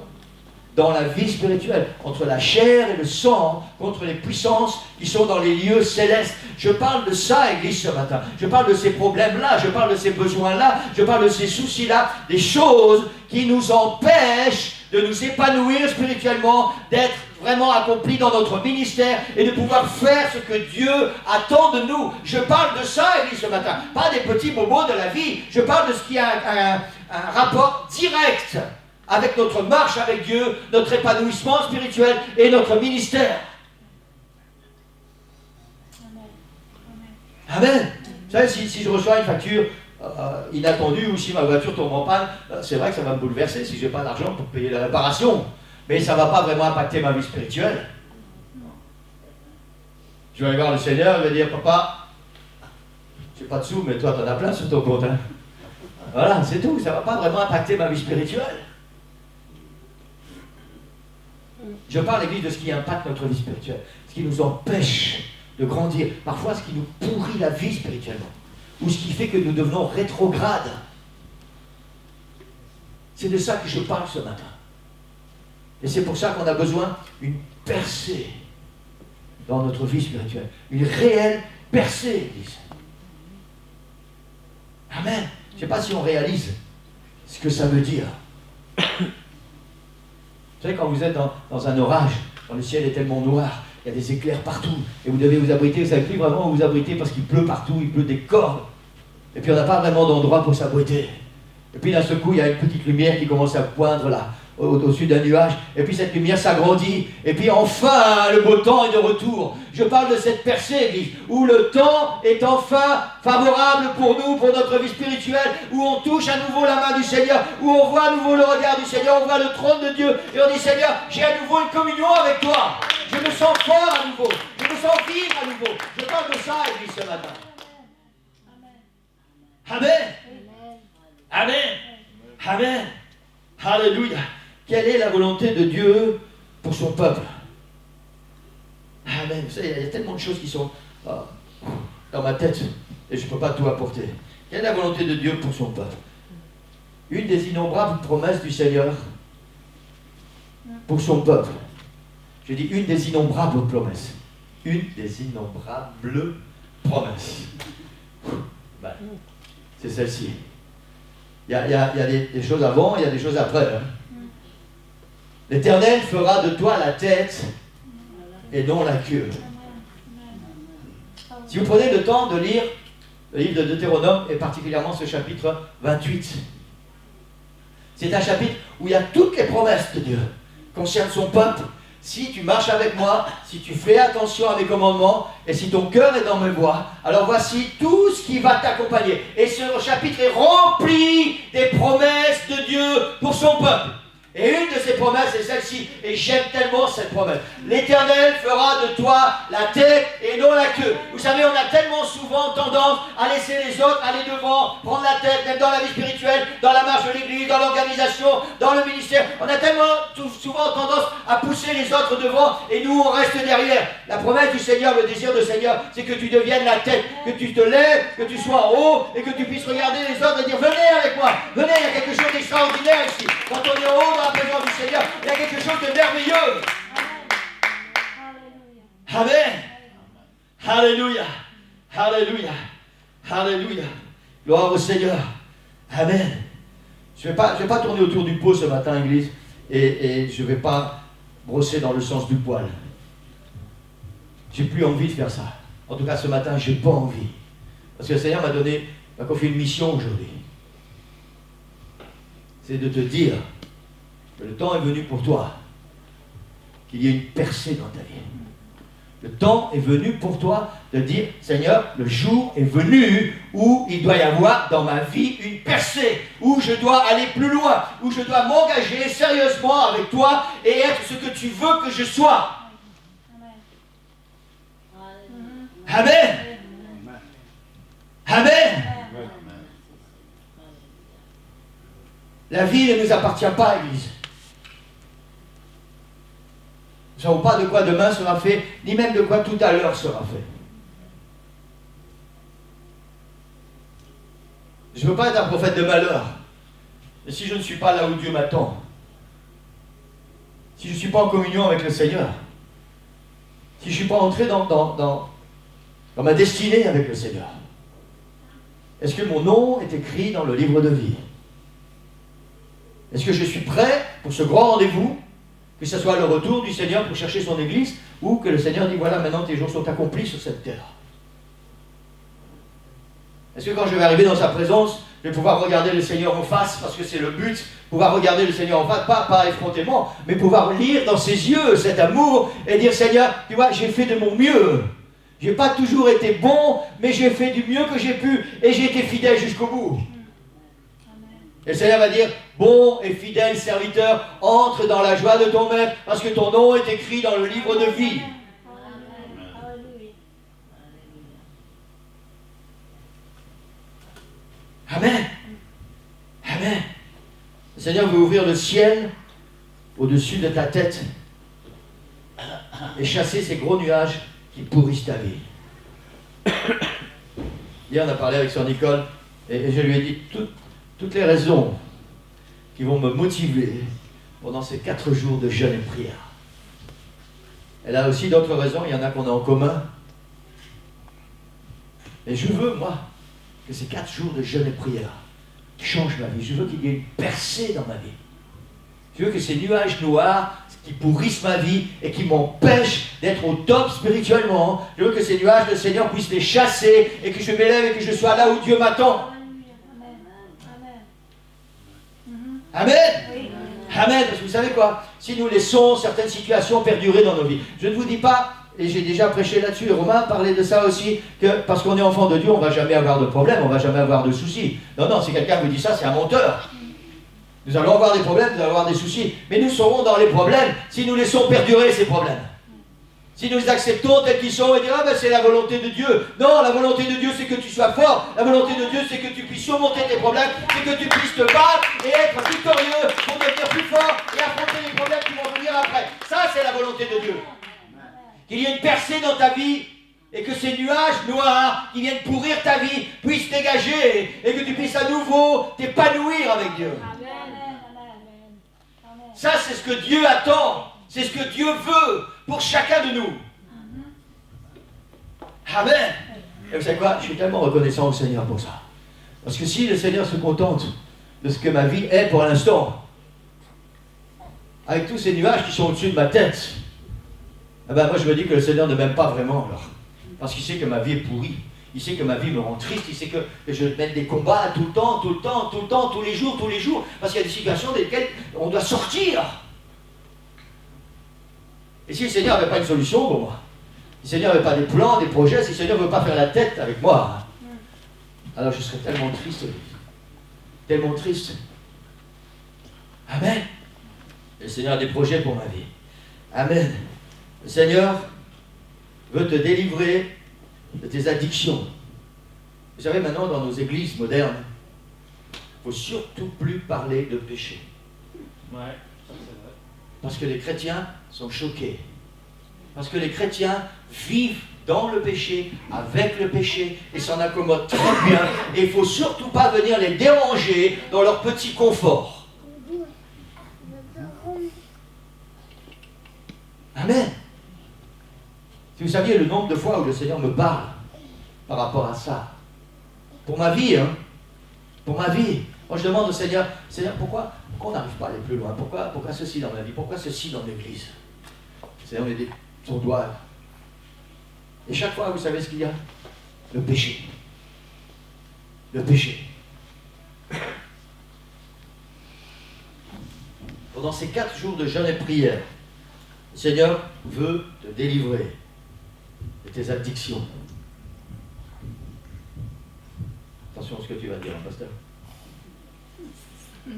dans la vie spirituelle, entre la chair et le sang, contre les puissances qui sont dans les lieux célestes. Je parle de ça, Église, ce matin. Je parle de ces problèmes-là, je parle de ces besoins-là, je parle de ces soucis-là, des choses qui nous empêchent de nous épanouir spirituellement, d'être vraiment accomplis dans notre ministère et de pouvoir faire ce que Dieu attend de nous. Je parle de ça, Église, ce matin. Pas des petits bobos de la vie. Je parle de ce qui a un rapport direct avec notre marche avec Dieu, notre épanouissement spirituel et notre ministère. Amen. Vous savez, si je reçois une facture inattendue ou si ma voiture tombe en panne, c'est vrai que ça va me bouleverser si je n'ai pas d'argent pour payer la réparation. Mais ça ne va pas vraiment impacter ma vie spirituelle. Je vais aller voir le Seigneur et lui dire, papa, je n'ai pas de sous, mais toi, tu en as plein sur ton compte. Hein. Voilà, c'est tout. Ça ne va pas vraiment impacter ma vie spirituelle. Je parle, Église, de ce qui impacte notre vie spirituelle, ce qui nous empêche de grandir, parfois ce qui nous pourrit la vie spirituellement, ou ce qui fait que nous devenons rétrogrades. C'est de ça que je parle ce matin. Et c'est pour ça qu'on a besoin d'une percée dans notre vie spirituelle, une réelle percée, Église. Amen. Je ne sais pas si on réalise ce que ça veut dire. Vous savez, quand vous êtes dans un orage, quand le ciel est tellement noir, il y a des éclairs partout, et vous devez vous abriter, vous ne savez plus vraiment où vous abriter parce qu'il pleut partout, il pleut des cordes, et puis on n'a pas vraiment d'endroit pour s'abriter. Et puis d'un seul coup, il y a une petite lumière qui commence à poindre là, au-dessus d'un nuage, et puis cette lumière s'agrandit, et puis enfin, le beau temps est de retour. Je parle de cette percée, Église, où le temps est enfin favorable pour nous, pour notre vie spirituelle, où on touche à nouveau la main du Seigneur, où on voit à nouveau le regard du Seigneur, on voit le trône de Dieu, et on dit, Seigneur, j'ai à nouveau une communion avec toi. Je me sens fort à nouveau, je me sens vivre à nouveau. Je parle de ça, Église, ce matin. Amen. Amen. Amen. Alléluia. Quelle est la volonté de Dieu pour son peuple? Amen. Vous savez, il y a tellement de choses qui sont dans ma tête et je ne peux pas tout apporter. Quelle est la volonté de Dieu pour son peuple? Une des innombrables promesses du Seigneur pour son peuple. Je dis une des innombrables promesses. Une des innombrables promesses. Ben, c'est celle-ci. Il y a des choses avant, il y a des choses après. Hein. L'Éternel fera de toi la tête et non la queue. Si vous prenez le temps de lire le livre de Deutéronome, et particulièrement ce chapitre 28, c'est un chapitre où il y a toutes les promesses de Dieu concernant son peuple. Si tu marches avec moi, si tu fais attention à mes commandements, et si ton cœur est dans mes voies, alors voici tout ce qui va t'accompagner. Et ce chapitre est rempli des promesses de Dieu pour son peuple. Et une de ces promesses est celle-ci, et j'aime tellement cette promesse. L'Éternel fera de toi la tête et non la queue. Vous savez, on a tellement souvent tendance à laisser les autres aller devant, prendre la tête, même dans la vie spirituelle, dans la marche de l'église, dans l'organisation, dans le ministère. On a tellement souvent tendance à pousser les autres devant, et nous on reste derrière. La promesse du Seigneur, le désir du Seigneur, c'est que tu deviennes la tête, que tu te lèves, que tu sois en haut, et que tu puisses regarder les autres et dire, venez avec moi, venez, il y a quelque chose d'extraordinaire ici. Quand on est en haut, dans la présence du Seigneur, il y a quelque chose de merveilleux. Amen. Alléluia. Alléluia. Alléluia. Gloire au Seigneur. Amen. Je ne vais pas tourner autour du pot ce matin, Église, et je ne vais pas brosser dans le sens du poil. J'ai plus envie de faire ça. En tout cas, ce matin, je n'ai pas envie. Parce que le Seigneur m'a confié une mission aujourd'hui. C'est de te dire que le temps est venu pour toi qu'il y ait une percée dans ta vie. Le temps est venu pour toi de dire, Seigneur, le jour est venu où il doit y avoir dans ma vie une percée, où je dois aller plus loin, où je dois m'engager sérieusement avec toi et être ce que tu veux que je sois. Amen. Amen. La vie ne nous appartient pas, Église. Nous ne savons pas de quoi demain sera fait, ni même de quoi tout à l'heure sera fait. Je ne veux pas être un prophète de malheur. Mais si je ne suis pas là où Dieu m'attend, si je ne suis pas en communion avec le Seigneur, si je ne suis pas entré dans ma destinée avec le Seigneur, est-ce que mon nom est écrit dans le livre de vie? Est-ce que je suis prêt pour ce grand rendez-vous, que ce soit le retour du Seigneur pour chercher son Église, ou que le Seigneur dit, voilà, maintenant tes jours sont accomplis sur cette terre? Est-ce que quand je vais arriver dans sa présence, je vais pouvoir regarder le Seigneur en face, parce que c'est le but, pouvoir regarder le Seigneur en face, pas effrontément, mais pouvoir lire dans ses yeux cet amour et dire, Seigneur, tu vois, j'ai fait de mon mieux. Je n'ai pas toujours été bon, mais j'ai fait du mieux que j'ai pu, et j'ai été fidèle jusqu'au bout. Et le Seigneur va dire, bon et fidèle serviteur, entre dans la joie de ton maître, parce que ton nom est écrit dans le livre de vie. Amen. Amen. Le Seigneur veut ouvrir le ciel au-dessus de ta tête et chasser ces gros nuages qui pourrissent ta vie. Hier, on a parlé avec Sœur Nicole et je lui ai dit toutes les raisons qui vont me motiver pendant ces 4 jours de jeûne et de prière. Elle a aussi d'autres raisons, il y en a qu'on a en commun. Et je veux, moi, que ces 4 jours de jeûne et de prière changent ma vie. Je veux qu'il y ait une percée dans ma vie. Je veux que ces nuages noirs qui pourrissent ma vie et qui m'empêchent d'être au top spirituellement, je veux que ces nuages, le Seigneur puisse les chasser et que je m'élève et que je sois là où Dieu m'attend. Amen. Amen. Parce que vous savez quoi? Si nous laissons certaines situations perdurer dans nos vies, je ne vous dis pas, et j'ai déjà prêché là-dessus, et Romain parlait de ça aussi, que parce qu'on est enfant de Dieu, on ne va jamais avoir de problème, on ne va jamais avoir de soucis. Non, si quelqu'un vous dit ça, c'est un menteur. Nous allons avoir des problèmes, nous allons avoir des soucis, mais nous serons dans les problèmes si nous laissons perdurer ces problèmes. Si nous les acceptons tels qu'ils sont et dire, ah ben c'est la volonté de Dieu. Non, la volonté de Dieu c'est que tu sois fort. La volonté de Dieu c'est que tu puisses surmonter tes problèmes, c'est que tu puisses te battre et être victorieux pour devenir plus fort et affronter les problèmes qui vont venir après. Ça c'est la volonté de Dieu. Qu'il y ait une percée dans ta vie et que ces nuages noirs qui viennent pourrir ta vie puissent dégager et que tu puisses à nouveau t'épanouir avec Dieu. Ça c'est ce que Dieu attend. C'est ce que Dieu veut pour chacun de nous. Amen. Et vous savez quoi? Je suis tellement reconnaissant au Seigneur pour ça. Parce que si le Seigneur se contente de ce que ma vie est pour l'instant, avec tous ces nuages qui sont au-dessus de ma tête, eh ben moi je me dis que le Seigneur ne m'aime pas vraiment alors. Parce qu'il sait que ma vie est pourrie. Il sait que ma vie me rend triste. Il sait que je mène des combats tout le temps, tous les jours. Parce qu'il y a des situations dans lesquelles on doit sortir. Et si le Seigneur n'avait pas une solution pour moi, si le Seigneur n'avait pas des plans, des projets, si le Seigneur ne veut pas faire la tête avec moi, alors je serais tellement triste. Tellement triste. Amen. Et le Seigneur a des projets pour ma vie. Amen. Le Seigneur veut te délivrer de tes addictions. Vous savez, maintenant, dans nos églises modernes, il ne faut surtout plus parler de péché. Ouais, ça c'est vrai. Parce que les chrétiens sont choqués. Parce que les chrétiens vivent dans le péché, avec le péché, et s'en accommodent très bien. Et il ne faut surtout pas venir les déranger dans leur petit confort. Amen. Si vous saviez le nombre de fois où le Seigneur me parle par rapport à ça, pour ma vie, pour ma vie. Moi je demande au Seigneur, Seigneur, pourquoi on n'arrive pas à aller plus loin? Pourquoi ceci dans ma vie? Pourquoi ceci dans l'église? Seigneur, on est des tourdoirs. Et chaque fois, vous savez ce qu'il y a? Le péché. Le péché. Pendant ces 4 jours de jeûne et de prière, Le Seigneur veut te délivrer de tes addictions. Attention à ce que tu vas dire, hein, pasteur. Le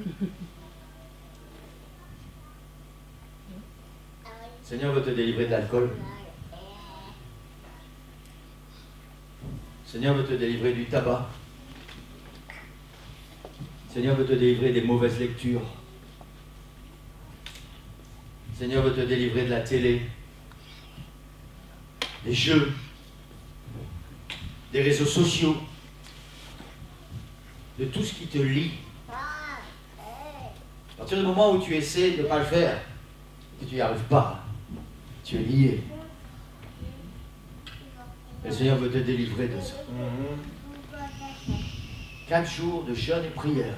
Seigneur veut te délivrer de l'alcool. Le Seigneur veut te délivrer du tabac. Le Seigneur veut te délivrer des mauvaises lectures. Le Seigneur veut te délivrer de la télé, des jeux, des réseaux sociaux, de tout ce qui te lie. À partir du moment où tu essaies de ne pas le faire, et que tu n'y arrives pas, tu es lié. Et le Seigneur veut te délivrer de ça. 4 jours de jeûne et prière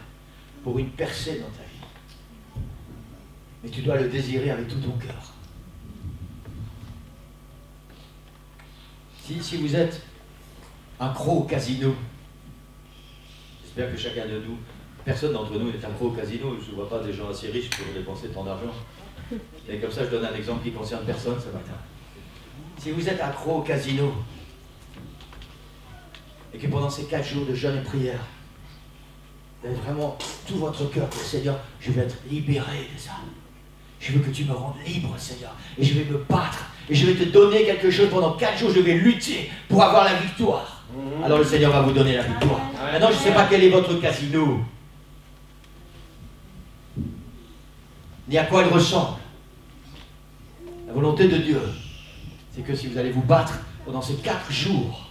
pour une percée dans ta vie. Mais tu dois le désirer avec tout ton cœur. Si vous êtes accro au casino, j'espère que chacun de nous, personne d'entre nous n'est accro au casino, je ne vois pas des gens assez riches pour dépenser tant d'argent. Et comme ça, je donne un exemple qui ne concerne personne ce matin. Si vous êtes accro au casino, et que pendant ces 4 jours de jeûne et prière, vous avez vraiment tout votre cœur pour le Seigneur, je vais être libéré de ça. Je veux que tu me rendes libre, Seigneur. Et je vais me battre. Et je vais te donner quelque chose pendant 4 jours. Je vais lutter pour avoir la victoire. Alors le Seigneur va vous donner la victoire. Maintenant, je ne sais pas quel est votre casino. Ni à quoi il ressemble. La volonté de Dieu, c'est que si vous allez vous battre pendant ces 4 jours,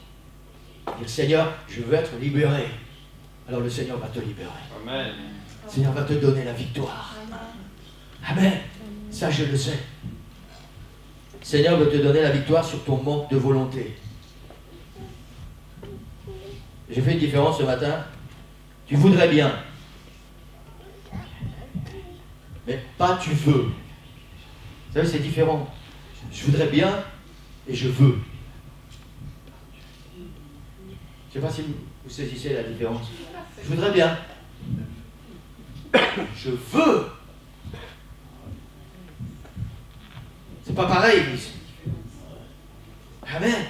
dire Seigneur, je veux être libéré. Alors le Seigneur va te libérer. Amen. Le Seigneur va te donner la victoire. Amen. Ça, je le sais. Le Seigneur veut te donner la victoire sur ton manque de volonté. J'ai fait une différence ce matin. Tu voudrais bien. Mais pas tu veux. Vous savez, c'est différent. Je voudrais bien et je veux. Je ne sais pas si vous saisissez la différence. Je voudrais bien. Je veux. C'est pas pareil, Église. Amen.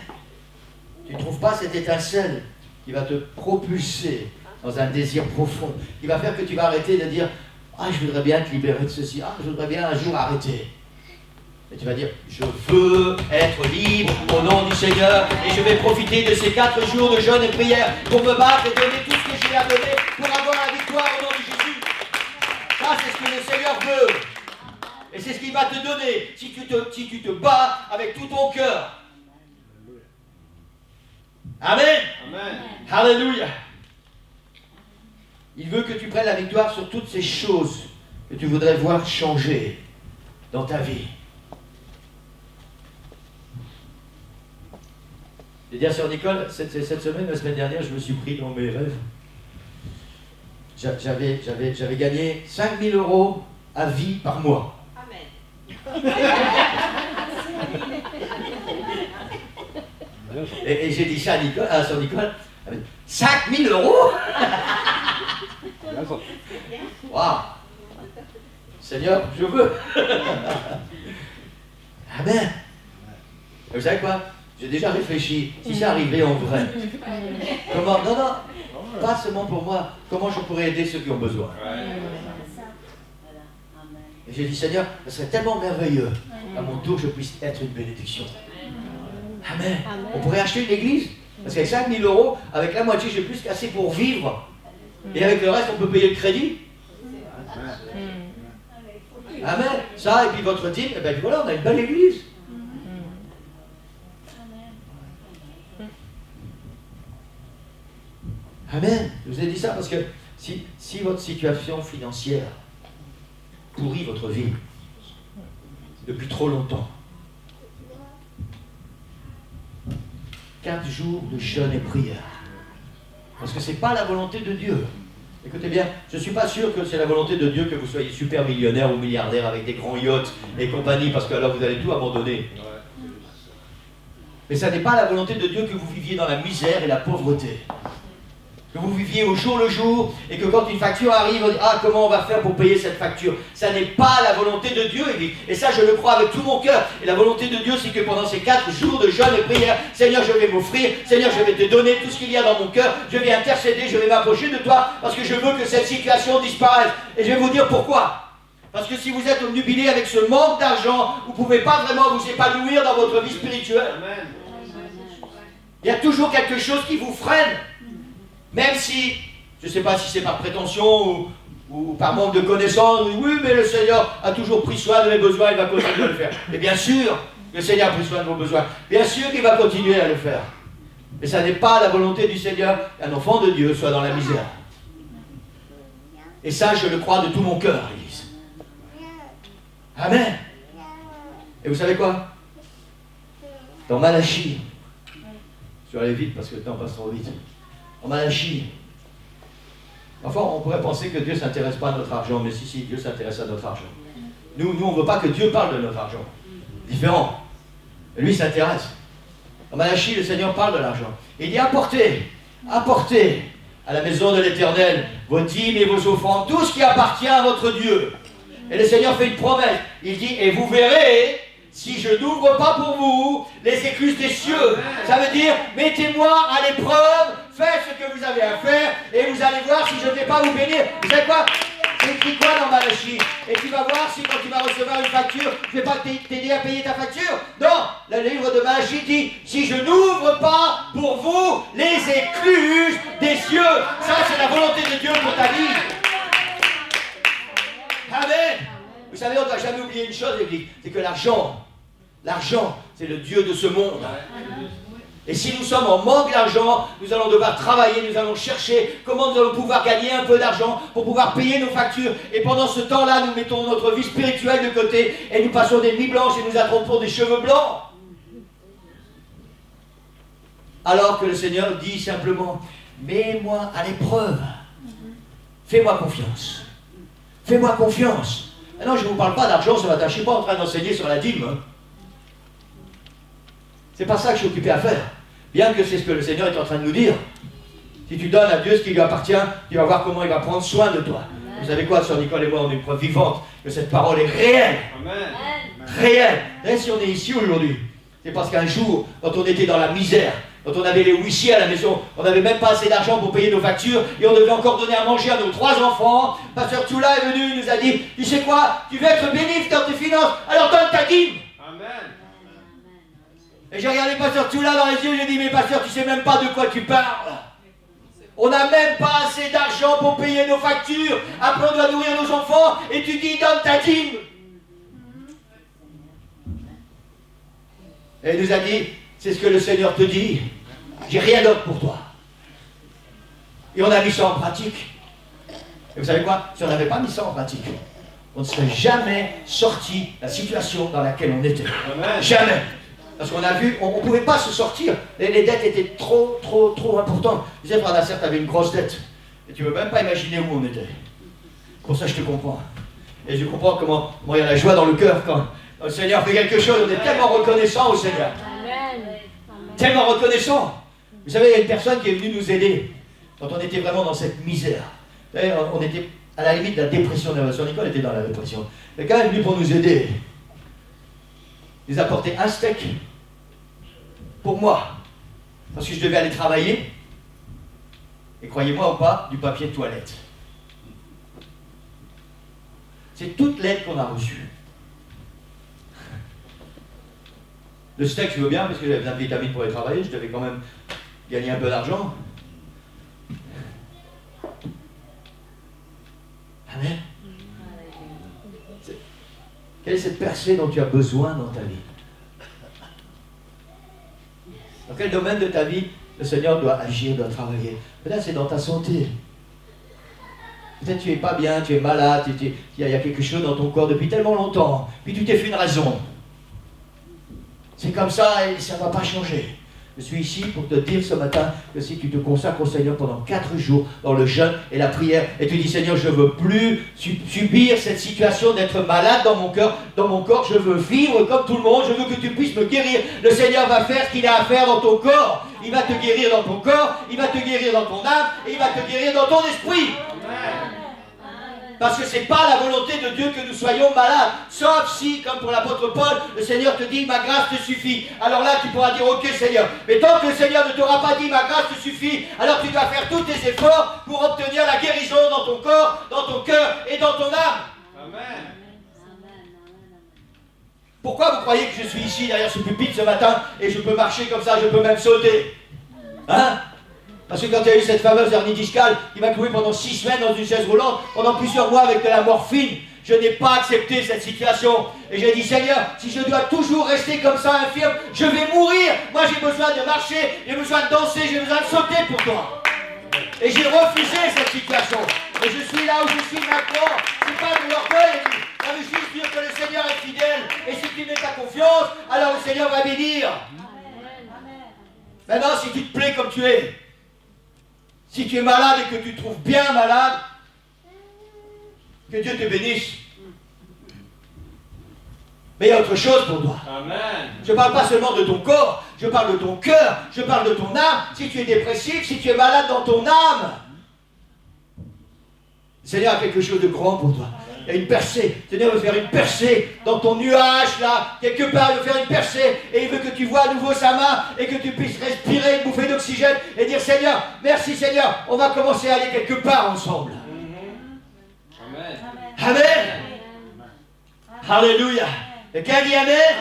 Tu ne trouves pas cette étincelle qui va te propulser dans un désir profond, qui va faire que tu vas arrêter de dire « Ah, je voudrais bien être libéré de ceci. Ah, je voudrais bien un jour arrêter. » Et tu vas dire « Je veux être libre au nom du Seigneur et je vais profiter de ces 4 jours de jeûne et prière pour me battre et donner tout ce que j'ai à donner pour avoir la victoire au nom de Jésus. » Ça, c'est ce que le Seigneur veut. Et c'est ce qu'il va te donner si tu te bats avec tout ton cœur. Amen. Amen. Alléluia. Il veut que tu prennes la victoire sur toutes ces choses que tu voudrais voir changer dans ta vie. Je vais dire, sœur Nicole, cette semaine, la semaine dernière, je me suis pris dans mes rêves. J'avais gagné 5 000 € à vie par mois. Et j'ai dit ça à sœur Nicole, 5 000 €. Waouh! Seigneur, je veux. Amen. Et vous savez quoi? J'ai déjà réfléchi, si ça arrivait en vrai. Comment? Non, pas seulement pour moi. Comment je pourrais aider ceux qui ont besoin? Et j'ai dit, Seigneur, ce serait tellement merveilleux qu'à mon tour, je puisse être une bénédiction. Amen. On pourrait acheter une église, parce qu'avec 5 000 €, avec la moitié, j'ai plus qu'assez pour vivre. Et avec le reste, on peut payer le crédit. Amen. Ça, et puis votre dîme, et bien voilà, on a une belle église. Amen. Je vous ai dit ça parce que si votre situation financière pourrit votre vie depuis trop longtemps, 4 jours de jeûne et prière, parce que ce n'est pas la volonté de Dieu. Écoutez bien, je ne suis pas sûr que c'est la volonté de Dieu que vous soyez super millionnaire ou milliardaire avec des grands yachts et compagnie, parce que alors vous allez tout abandonner. Mais ça n'est pas la volonté de Dieu que vous viviez dans la misère et la pauvreté. Que vous viviez au jour le jour et que quand une facture arrive, on dit ah comment on va faire pour payer cette facture. Ça n'est pas la volonté de Dieu, Église. Et ça je le crois avec tout mon cœur. Et la volonté de Dieu c'est que pendant ces 4 jours de jeûne et prière, Seigneur je vais m'offrir, Seigneur je vais te donner tout ce qu'il y a dans mon cœur, je vais intercéder, je vais m'approcher de toi parce que je veux que cette situation disparaisse. Et je vais vous dire pourquoi. Parce que si vous êtes obnubilé avec ce manque d'argent, vous ne pouvez pas vraiment vous épanouir dans votre vie spirituelle. Amen. Il y a toujours quelque chose qui vous freine. Même si, je ne sais pas si c'est par prétention ou par manque de connaissance, oui, mais le Seigneur a toujours pris soin de mes besoins, il va continuer à le faire. Et bien sûr, le Seigneur a pris soin de vos besoins. Bien sûr qu'il va continuer à le faire. Mais ça n'est pas la volonté du Seigneur qu'un enfant de Dieu soit dans la misère. Et ça, je le crois de tout mon cœur, Église. Amen. Et vous savez quoi? Dans Malachie, je vais aller vite parce que le temps passe trop vite. En Malachie, enfin, on pourrait penser que Dieu ne s'intéresse pas à notre argent, mais si, Dieu s'intéresse à notre argent. Nous on ne veut pas que Dieu parle de notre argent. Différent. Mais lui, il s'intéresse. En Malachie, le Seigneur parle de l'argent. Il dit apportez à la maison de l'Éternel vos dîmes et vos offrandes, tout ce qui appartient à votre Dieu. Et le Seigneur fait une promesse. Il dit, et vous verrez, si je n'ouvre pas pour vous les écluses des cieux. Ça veut dire, mettez-moi à l'épreuve, faites ce que vous avez à faire, et vous allez voir si je ne vais pas vous bénir. Vous savez quoi? C'est écrit quoi dans Malachie? Et tu vas voir si quand tu vas recevoir une facture, je ne vais pas t'aider à payer ta facture. Non, le livre de Malachie dit, si je n'ouvre pas pour vous les écluses des cieux. Ça, c'est la volonté de Dieu pour ta vie. Amen. Vous savez, on ne doit jamais oublier une chose, Église, c'est que l'argent, c'est le Dieu de ce monde. Et si nous sommes en manque d'argent, nous allons devoir travailler, nous allons chercher comment nous allons pouvoir gagner un peu d'argent pour pouvoir payer nos factures. Et pendant ce temps-là, nous mettons notre vie spirituelle de côté et nous passons des nuits blanches et nous attrapons des cheveux blancs. Alors que le Seigneur dit simplement, mets-moi à l'épreuve, fais-moi confiance. Fais-moi confiance. Maintenant, je ne vous parle pas d'argent ce matin. Je ne suis pas en train d'enseigner sur la dîme. C'est pas ça que je suis occupé à faire. Bien que c'est ce que le Seigneur est en train de nous dire. Si tu donnes à Dieu ce qui lui appartient, tu vas voir comment il va prendre soin de toi. Amen. Vous savez quoi, Sœur Nicole et moi, on est une preuve vivante que cette parole est réelle. Amen. Réelle. Et si on est ici aujourd'hui, c'est parce qu'un jour, quand on était dans la misère, quand on avait les huissiers à la maison, on n'avait même pas assez d'argent pour payer nos factures et on devait encore donner à manger à nos 3 enfants. Pasteur Tchoula est venu, il nous a dit, tu sais quoi, tu veux être béni dans tes finances, alors donne ta dîme. Amen. Et j'ai regardé Pasteur Tchoula dans les yeux, j'ai dit, mais Pasteur, tu sais même pas de quoi tu parles. On n'a même pas assez d'argent pour payer nos factures, après on doit nourrir nos enfants et tu dis, donne ta dîme. Et il nous a dit, c'est ce que le Seigneur te dit. J'ai rien d'autre pour toi. Et on a mis ça en pratique. Et vous savez quoi? Si on n'avait pas mis ça en pratique, on ne serait jamais sorti de la situation dans laquelle on était. Amen. Jamais. Parce qu'on a vu, on ne pouvait pas se sortir. Les dettes étaient trop importantes. Je disais, frère Nasser, tu avais une grosse dette. Et tu ne veux même pas imaginer où on était. Pour ça, je te comprends. Et je comprends comment il y a la joie dans le cœur quand le Seigneur fait quelque chose. On est tellement reconnaissant au Seigneur. Tellement reconnaissant. Vous savez, il y a une personne qui est venue nous aider quand on était vraiment dans cette misère. Vous savez, on était à la limite de la dépression. Sœur Nicole était dans la dépression. Quelqu'un est venu pour nous aider. Il nous a apporté un steak pour moi. Parce que je devais aller travailler. Et croyez-moi ou pas, du papier de toilette. C'est toute l'aide qu'on a reçue. Le steak, je veux bien, parce que j'avais besoin de vitamines pour aller travailler, je devais quand même gagner un peu d'argent. Amen. Quelle est cette percée dont tu as besoin dans ta vie? Dans quel domaine de ta vie le Seigneur doit agir, doit travailler? Peut-être c'est dans ta santé. Peut-être tu n'es pas bien, tu es malade, il y a quelque chose dans ton corps depuis tellement longtemps, puis tu t'es fait une raison. C'est comme ça et ça ne va pas changer. Je suis ici pour te dire ce matin que si tu te consacres au Seigneur pendant 4 jours dans le jeûne et la prière, et tu dis Seigneur, je ne veux plus subir cette situation d'être malade dans mon corps, je veux vivre comme tout le monde, je veux que tu puisses me guérir. Le Seigneur va faire ce qu'il a à faire dans ton corps. Il va te guérir dans ton corps, il va te guérir dans ton âme, et il va te guérir dans ton esprit. Parce que ce n'est pas la volonté de Dieu que nous soyons malades. Sauf si, comme pour l'apôtre Paul, le Seigneur te dit, ma grâce te suffit. Alors là, tu pourras dire, ok Seigneur. Mais tant que le Seigneur ne t'aura pas dit, ma grâce te suffit, alors tu dois faire tous tes efforts pour obtenir la guérison dans ton corps, dans ton cœur et dans ton âme. Amen. Pourquoi vous croyez que je suis ici derrière ce pupitre ce matin et je peux marcher comme ça, je peux même sauter? Hein? Parce que quand il y a eu cette fameuse hernie discale qui m'a cloué pendant 6 semaines dans une chaise roulante, pendant plusieurs mois avec de la morphine, je n'ai pas accepté cette situation. Et j'ai dit, Seigneur, si je dois toujours rester comme ça infirme, je vais mourir. Moi j'ai besoin de marcher, j'ai besoin de danser, j'ai besoin de sauter pour toi. Et j'ai refusé cette situation. Et je suis là où je suis maintenant. C'est pas de l'orgueil. Ça veut juste dire que le Seigneur est fidèle. Et si tu mets ta confiance, alors le Seigneur va bénir. Maintenant, si tu te plais comme tu es, si tu es malade et que tu te trouves bien malade, que Dieu te bénisse. Mais il y a autre chose pour toi. Amen. Je ne parle pas seulement de ton corps, je parle de ton cœur, je parle de ton âme. Si tu es dépressif, si tu es malade dans ton âme, le Seigneur a quelque chose de grand pour toi. Il y a une percée. Le Seigneur veut faire une percée dans ton nuage, là, quelque part, il veut faire une percée. Et il veut que tu vois à nouveau sa main et que tu puisses respirer une bouffée d'oxygène et dire Seigneur, merci Seigneur, on va commencer à aller quelque part ensemble. Amen. Amen. Alléluia. Et quelqu'un dit Amen?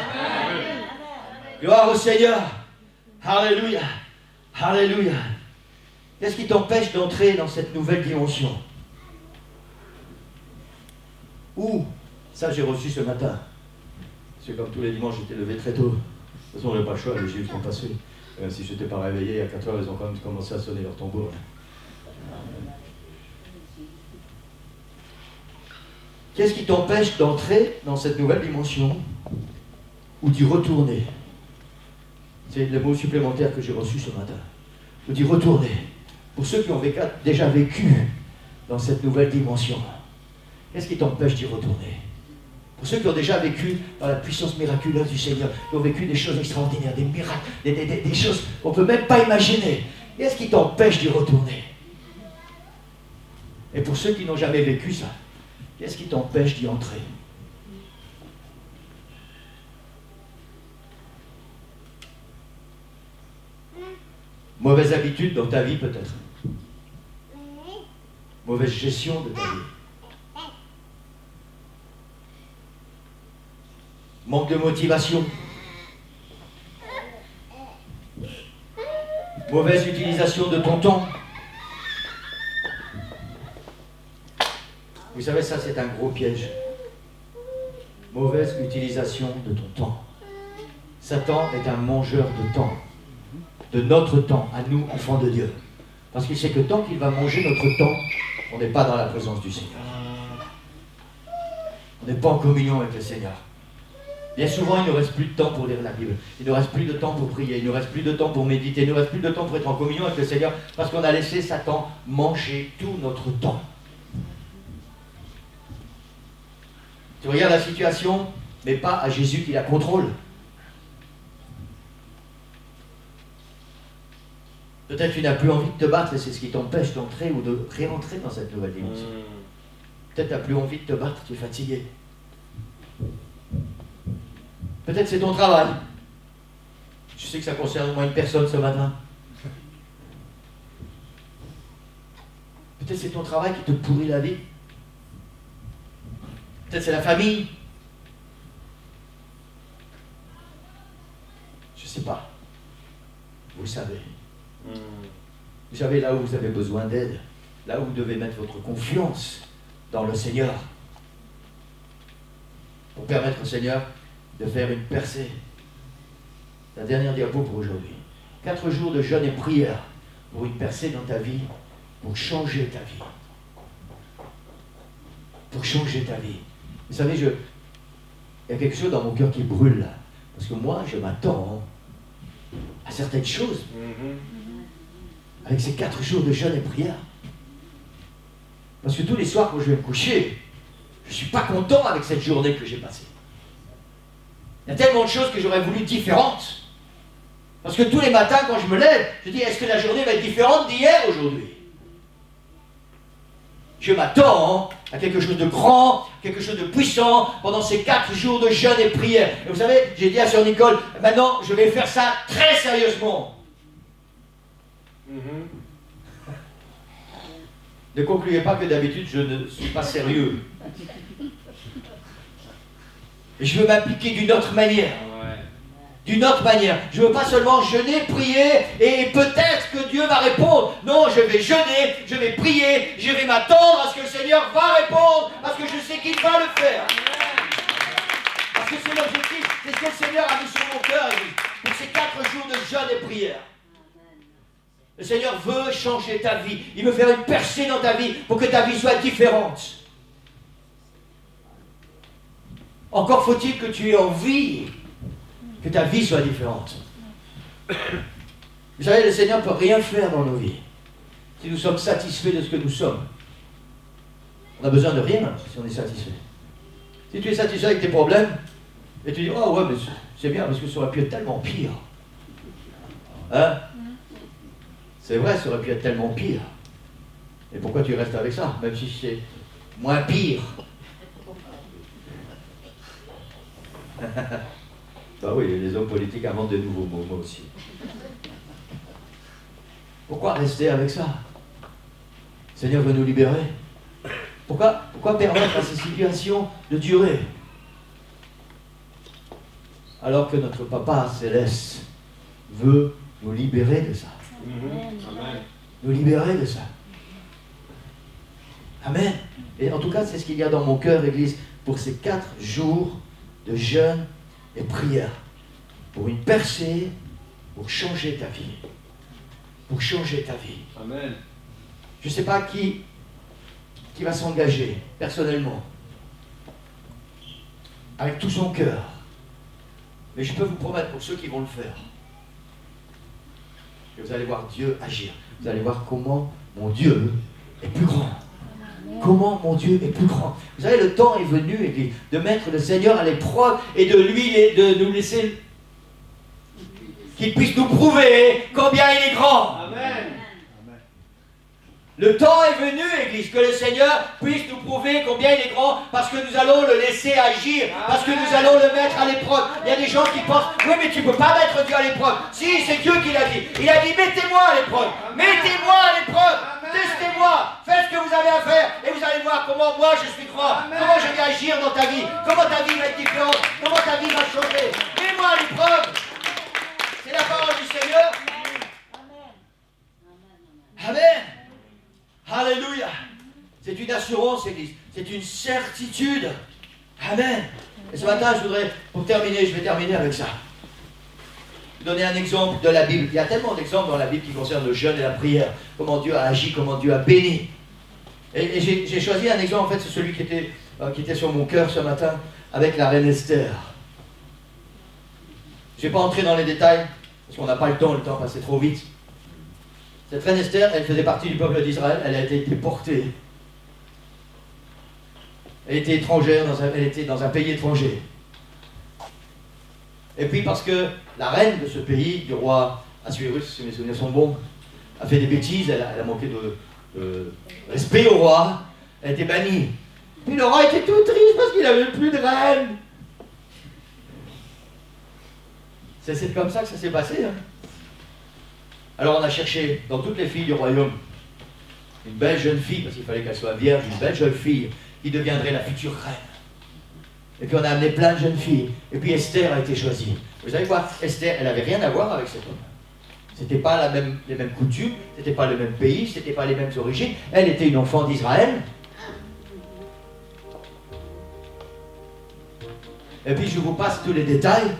Gloire au Seigneur. Alléluia. Alléluia. Qu'est-ce qui t'empêche d'entrer dans cette nouvelle dimension? Ou, ça j'ai reçu ce matin. C'est comme tous les dimanches, j'étais levé très tôt. De toute façon, on n'avait pas le choix, les Juifs sont passés. Si je n'étais pas réveillé, à 4 heures, ils ont quand même commencé à sonner leur tambour. Qu'est-ce qui t'empêche d'entrer dans cette nouvelle dimension ou d'y retourner? C'est le mot supplémentaire que j'ai reçu ce matin. Ou d'y retourner. Pour ceux qui ont déjà vécu dans cette nouvelle dimension, qu'est-ce qui t'empêche d'y retourner? Pour ceux qui ont déjà vécu dans la puissance miraculeuse du Seigneur, qui ont vécu des choses extraordinaires, des miracles, des choses qu'on ne peut même pas imaginer, qu'est-ce qui t'empêche d'y retourner? Et pour ceux qui n'ont jamais vécu ça, qu'est-ce qui t'empêche d'y entrer? Mauvaise habitude dans ta vie peut-être. Mauvaise gestion de ta vie. Manque de motivation. Mauvaise utilisation de ton temps. Vous savez, ça c'est un gros piège. Mauvaise utilisation de ton temps. Satan est un mangeur de temps. De notre temps, à nous, enfants de Dieu. Parce qu'il sait que tant qu'il va manger notre temps, on n'est pas dans la présence du Seigneur. On n'est pas en communion avec le Seigneur. Bien souvent, il ne reste plus de temps pour lire la Bible. Il ne reste plus de temps pour prier. Il ne reste plus de temps pour méditer. Il ne reste plus de temps pour être en communion avec le Seigneur. Parce qu'on a laissé Satan manger tout notre temps. Tu regardes la situation, mais pas à Jésus qui la contrôle. Peut-être tu n'as plus envie de te battre et c'est ce qui t'empêche d'entrer ou de réentrer dans cette nouvelle dimension. Peut-être tu n'as plus envie de te battre, tu es fatigué. Peut-être c'est ton travail. Je sais que ça concerne au moins une personne ce matin. Peut-être c'est ton travail qui te pourrit la vie. Peut-être c'est la famille. Je ne sais pas. Vous savez. Vous savez là où vous avez besoin d'aide, là où vous devez mettre votre confiance dans le Seigneur pour permettre au Seigneur de faire une percée. La dernière diapo pour aujourd'hui. 4 jours de jeûne et prière pour une percée dans ta vie, pour changer ta vie. Pour changer ta vie. Vous savez, il y a quelque chose dans mon cœur qui brûle là. Parce que moi, je m'attends à certaines choses. Avec ces 4 jours de jeûne et prière. Parce que tous les soirs quand je vais me coucher, je ne suis pas content avec cette journée que j'ai passée. Il y a tellement de choses que j'aurais voulu différentes. Parce que tous les matins quand je me lève, je dis est-ce que la journée va être différente d'hier aujourd'hui? Je m'attends à quelque chose de grand, quelque chose de puissant pendant ces 4 jours de jeûne et prière. Et vous savez, j'ai dit à Sœur Nicole, maintenant je vais faire ça très sérieusement. Ne concluez pas que d'habitude je ne suis pas sérieux. Et je veux m'appliquer d'une autre manière. D'une autre manière. Je ne veux pas seulement jeûner, prier, et peut-être que Dieu va répondre. Non, je vais jeûner, je vais prier, je vais m'attendre à ce que le Seigneur va répondre, parce que je sais qu'il va le faire. Parce que c'est l'objectif, c'est ce que le Seigneur a mis sur mon cœur, pour ces 4 jours de jeûne et prière. Le Seigneur veut changer ta vie. Il veut faire une percée dans ta vie pour que ta vie soit différente. Encore faut-il que tu aies envie que ta vie soit différente. Vous savez, le Seigneur ne peut rien faire dans nos vies si nous sommes satisfaits de ce que nous sommes. On n'a besoin de rien si on est satisfait. Si tu es satisfait avec tes problèmes, et tu dis, oh ouais, mais c'est bien parce que ça aurait pu être tellement pire. Hein? C'est vrai, ça aurait pu être tellement pire. Et pourquoi tu restes avec ça, même si c'est moins pire? Bah oui, les hommes politiques inventent de nouveaux mots, moi aussi. Pourquoi rester avec ça? Le Seigneur veut nous libérer. Pourquoi permettre à ces situations de durer? Alors que notre Papa Céleste veut nous libérer de ça. Amen. Nous libérer de ça. Amen. Et en tout cas, c'est ce qu'il y a dans mon cœur, Église, pour ces 4 jours de jeûne et prière. Pour une percée, pour changer ta vie. Pour changer ta vie. Amen. Je ne sais pas qui va s'engager, personnellement, avec tout son cœur. Mais je peux vous promettre, pour ceux qui vont le faire, que vous allez voir Dieu agir. Vous allez voir comment mon Dieu est plus grand. Comment mon Dieu est plus grand. Vous savez, le temps est venu, Église, de mettre le Seigneur à l'épreuve et de nous laisser qu'il puisse nous prouver combien il est grand. Amen. Le temps est venu, Église, que le Seigneur puisse nous prouver combien il est grand, parce que nous allons le laisser agir, parce que nous allons le mettre à l'épreuve. Il y a des gens qui pensent, oui, mais tu ne peux pas mettre Dieu à l'épreuve. Si, c'est Dieu qui l'a dit. Il a dit, mettez-moi à l'épreuve. Mettez-moi à l'épreuve. Testez-moi. Faites ce que vous avez à faire, et vous allez voir comment moi je suis grand, comment je vais agir dans ta vie, comment ta vie va être différente, comment ta vie va changer. Mets-moi à l'épreuve. C'est la parole du Seigneur. Amen. Alléluia. C'est une assurance, Église. C'est une certitude. Amen. Et ce matin, je voudrais, pour terminer, je vais terminer avec ça. Donner un exemple de la Bible. Il y a tellement d'exemples dans la Bible qui concernent le jeûne et la prière. Comment Dieu a agi, comment Dieu a béni. Et j'ai choisi un exemple, en fait, c'est celui qui était sur mon cœur ce matin, avec la reine Esther. Je ne vais pas entrer dans les détails, parce qu'on n'a pas le temps passait trop vite. Cette reine Esther, elle faisait partie du peuple d'Israël, elle a été déportée. Elle était étrangère, elle était dans un pays étranger. Et puis parce que la reine de ce pays, du roi Assuérus, si mes souvenirs sont bons, a fait des bêtises, elle a manqué de respect au roi, elle a été bannie. Puis le roi était tout triste parce qu'il n'avait plus de reine. C'est comme ça que ça s'est passé. Hein. Alors on a cherché dans toutes les filles du royaume une belle jeune fille, parce qu'il fallait qu'elle soit vierge, une belle jeune fille qui deviendrait la future reine. Et puis on a amené plein de jeunes filles. Et puis Esther a été choisie. Vous savez quoi? Esther, elle n'avait rien à voir avec cet homme. C'était pas les mêmes coutumes, c'était pas le même pays, c'était pas les mêmes origines. Elle était une enfant d'Israël. Et puis je vous passe tous les détails.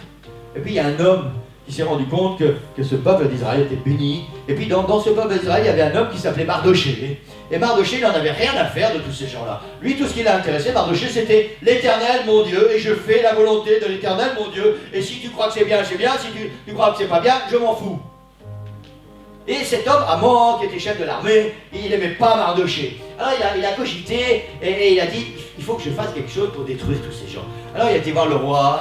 Et puis il y a un homme qui s'est rendu compte que ce peuple d'Israël était béni. Et puis dans ce peuple d'Israël, il y avait un homme qui s'appelait Mardoché. Et Mardoché, il n'en avait rien à faire de tous ces gens-là. Lui, tout ce qui l'a intéressé, Mardoché, c'était l'Éternel, mon Dieu, et je fais la volonté de l'Éternel, mon Dieu. Et si tu crois que c'est bien, c'est bien. Si tu crois que c'est pas bien, je m'en fous. Et cet homme, Amon, qui était chef de l'armée, il n'aimait pas Mardoché. Alors il a cogité et il a dit, il faut que je fasse quelque chose pour détruire tous ces gens. Alors il a été voir le roi,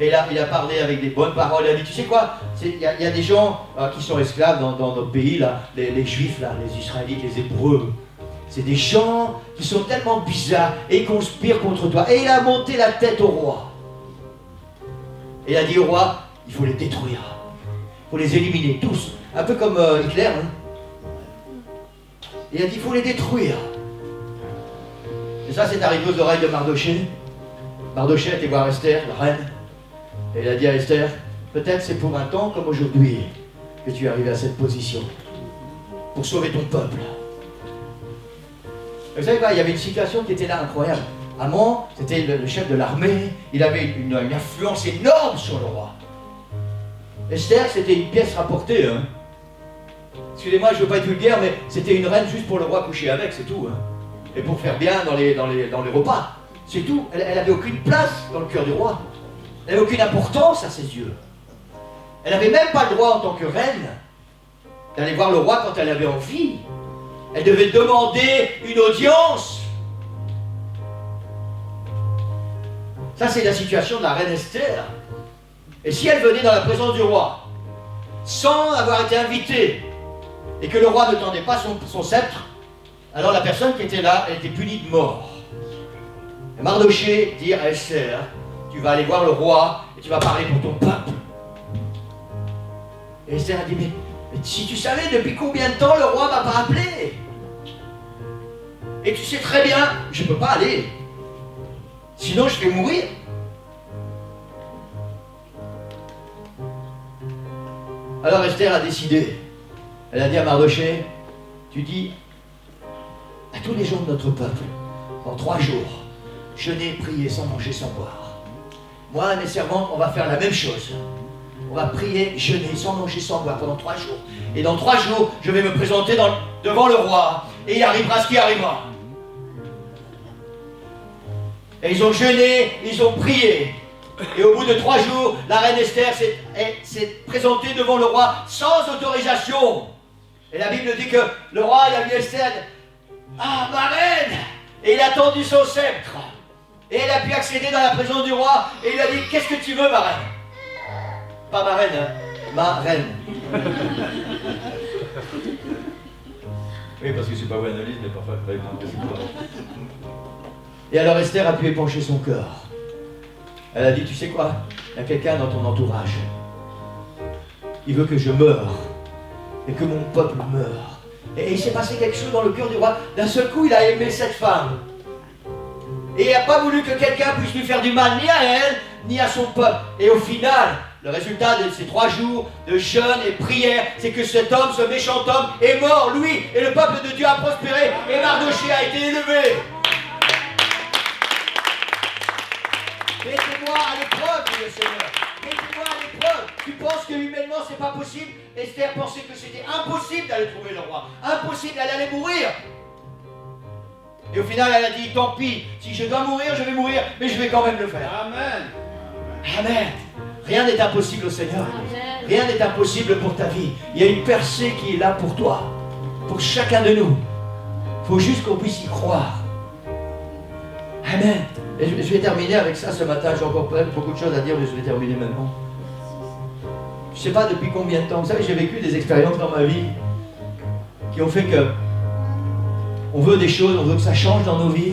et là il a parlé avec des bonnes paroles. Il a dit, tu sais quoi, il y a des gens qui sont esclaves dans notre pays, là, les Juifs, là, les Israélites, les Hébreux. C'est des gens qui sont tellement bizarres et ils conspirent contre toi. Et il a monté la tête au roi. Et il a dit au roi, il faut les détruire. Il faut les éliminer tous. Un peu comme Hitler. Hein. Il a dit, il faut les détruire. Et ça, c'est arrivé aux oreilles de Mardoché. Mardoché a été voir Esther, la reine. Et il a dit à Esther, peut-être c'est pour un temps comme aujourd'hui que tu es arrivé à cette position. Pour sauver ton peuple. Et vous savez quoi, il y avait une situation qui était là incroyable. Amon, c'était le chef de l'armée. Il avait une influence énorme sur le roi. Esther, c'était une pièce rapportée. Hein. Excusez-moi, je ne veux pas être vulgaire, mais c'était une reine juste pour le roi coucher avec, c'est tout. Hein. Et pour faire bien dans les repas. C'est tout. Elle n'avait aucune place dans le cœur du roi. Elle n'avait aucune importance à ses yeux. Elle n'avait même pas le droit en tant que reine d'aller voir le roi quand elle avait envie. Elle devait demander une audience. Ça, c'est la situation de la reine Esther. Et si elle venait dans la présence du roi, sans avoir été invitée, et que le roi ne tendait pas son sceptre, alors la personne qui était là, elle était punie de mort. Et Mardoché dit à Esther, tu vas aller voir le roi, et tu vas parler pour ton peuple. Et Esther a dit, mais si tu savais depuis combien de temps le roi m'a pas appelé, et tu sais très bien, je ne peux pas aller, sinon je vais mourir. Alors Esther a décidé, elle a dit à Mardoché, tu dis à tous les gens de notre peuple, en 3 jours, jeûner, prier sans manger, sans boire. Moi et mes servantes, on va faire la même chose. On va prier, jeûner, sans manger, sans boire pendant 3 jours. Et dans 3 jours, je vais me présenter devant le roi. Et il arrivera ce qui arrivera. Et ils ont jeûné, ils ont prié. Et au bout de 3 jours, la reine Esther s'est présentée devant le roi sans autorisation. Et la Bible dit que le roi, il a vu Esther, ah, ma reine! Et il a tendu son sceptre. Et elle a pu accéder dans la présence du roi. Et il a dit, qu'est-ce que tu veux, ma reine? Pas ma reine, hein, ma reine. Oui, parce que c'est pas vous analyse, mais parfois, pas écouter. Et alors Esther a pu épancher son cœur. Elle a dit, tu sais quoi? Il y a quelqu'un dans ton entourage. Il veut que je meure. Et que mon peuple meure. Et il s'est passé quelque chose dans le cœur du roi. D'un seul coup, il a aimé cette femme. Et il n'a pas voulu que quelqu'un puisse lui faire du mal, ni à elle, ni à son peuple. Et au final, le résultat de ces 3 jours de jeûne et prière, c'est que cet homme, ce méchant homme, est mort, lui. Et le peuple de Dieu a prospéré. Et Mardoché a été élevé. Mettez-moi à l'épreuve, dit le Seigneur. Mettez-moi à l'épreuve. Tu penses que humainement c'est pas possible? Esther pensait que c'était impossible d'aller trouver le roi. Impossible, elle allait mourir. Et au final, elle a dit, tant pis, si je dois mourir, je vais mourir, mais je vais quand même le faire. Amen. Amen. Rien n'est impossible au Seigneur. Amen. Rien n'est impossible pour ta vie. Il y a une percée qui est là pour toi, pour chacun de nous. Il faut juste qu'on puisse y croire. Amen. Et je vais terminer avec ça ce matin. J'ai encore beaucoup de choses à dire, mais je vais terminer maintenant. Je ne sais pas depuis combien de temps. Vous savez, j'ai vécu des expériences dans ma vie qui ont fait que on veut des choses, on veut que ça change dans nos vies.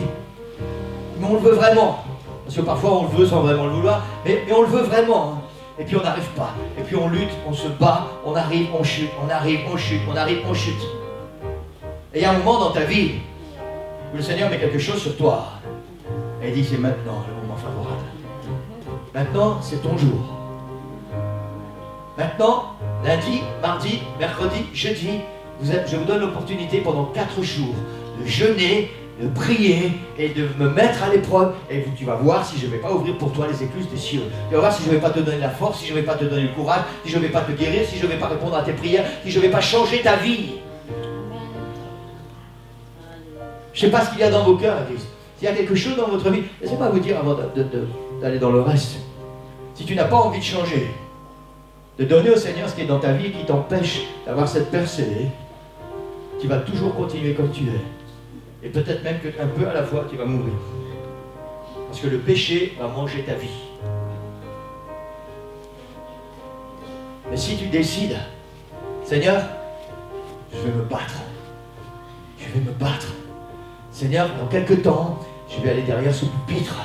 Mais on le veut vraiment. Parce que parfois on le veut sans vraiment le vouloir. Mais on le veut vraiment. Hein. Et puis on n'arrive pas. Et puis on lutte, on se bat, on arrive, on chute, on arrive, on chute, on arrive, on chute. Et il y a un moment dans ta vie où le Seigneur met quelque chose sur toi. Et il dit, c'est maintenant le moment favorable. Maintenant, c'est ton jour. Maintenant, lundi, mardi, mercredi, jeudi, je vous donne l'opportunité pendant 4 jours de jeûner de prier et de me mettre à l'épreuve. Et tu vas voir si je ne vais pas ouvrir pour toi les écluses des cieux. Tu vas voir si je ne vais pas te donner la force, si je ne vais pas te donner le courage, si je ne vais pas te guérir, si je ne vais pas répondre à tes prières, si je ne vais pas changer ta vie. Je ne sais pas ce qu'il y a dans vos cœurs, Église. S'il y a quelque chose dans votre vie, laissez-moi vous dire avant d'aller dans le reste. Si tu n'as pas envie de changer, de donner au Seigneur ce qui est dans ta vie et qui t'empêche d'avoir cette percée, tu vas toujours continuer comme tu es. Et peut-être même qu'un peu à la fois, tu vas mourir. Parce que le péché va manger ta vie. Mais si tu décides, Seigneur, je vais me battre. Je vais me battre. Seigneur, dans quelques temps, je vais aller derrière ce pupitre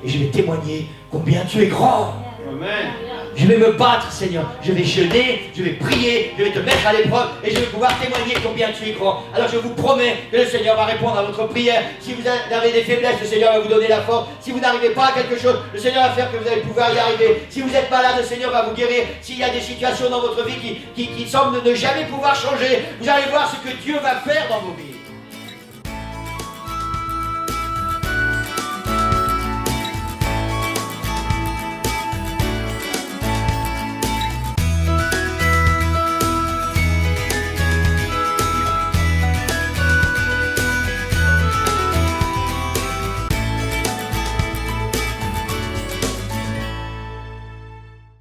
et je vais témoigner combien tu es grand. Amen. Je vais me battre, Seigneur. Je vais jeûner, je vais prier, je vais te mettre à l'épreuve et je vais pouvoir témoigner combien tu es grand. Alors je vous promets que le Seigneur va répondre à votre prière. Si vous avez des faiblesses, le Seigneur va vous donner la force. Si vous n'arrivez pas à quelque chose, le Seigneur va faire que vous allez pouvoir y arriver. Si vous êtes malade, le Seigneur va vous guérir. S'il y a des situations dans votre vie qui semblent ne jamais pouvoir changer, vous allez voir ce que Dieu va faire dans vos vies.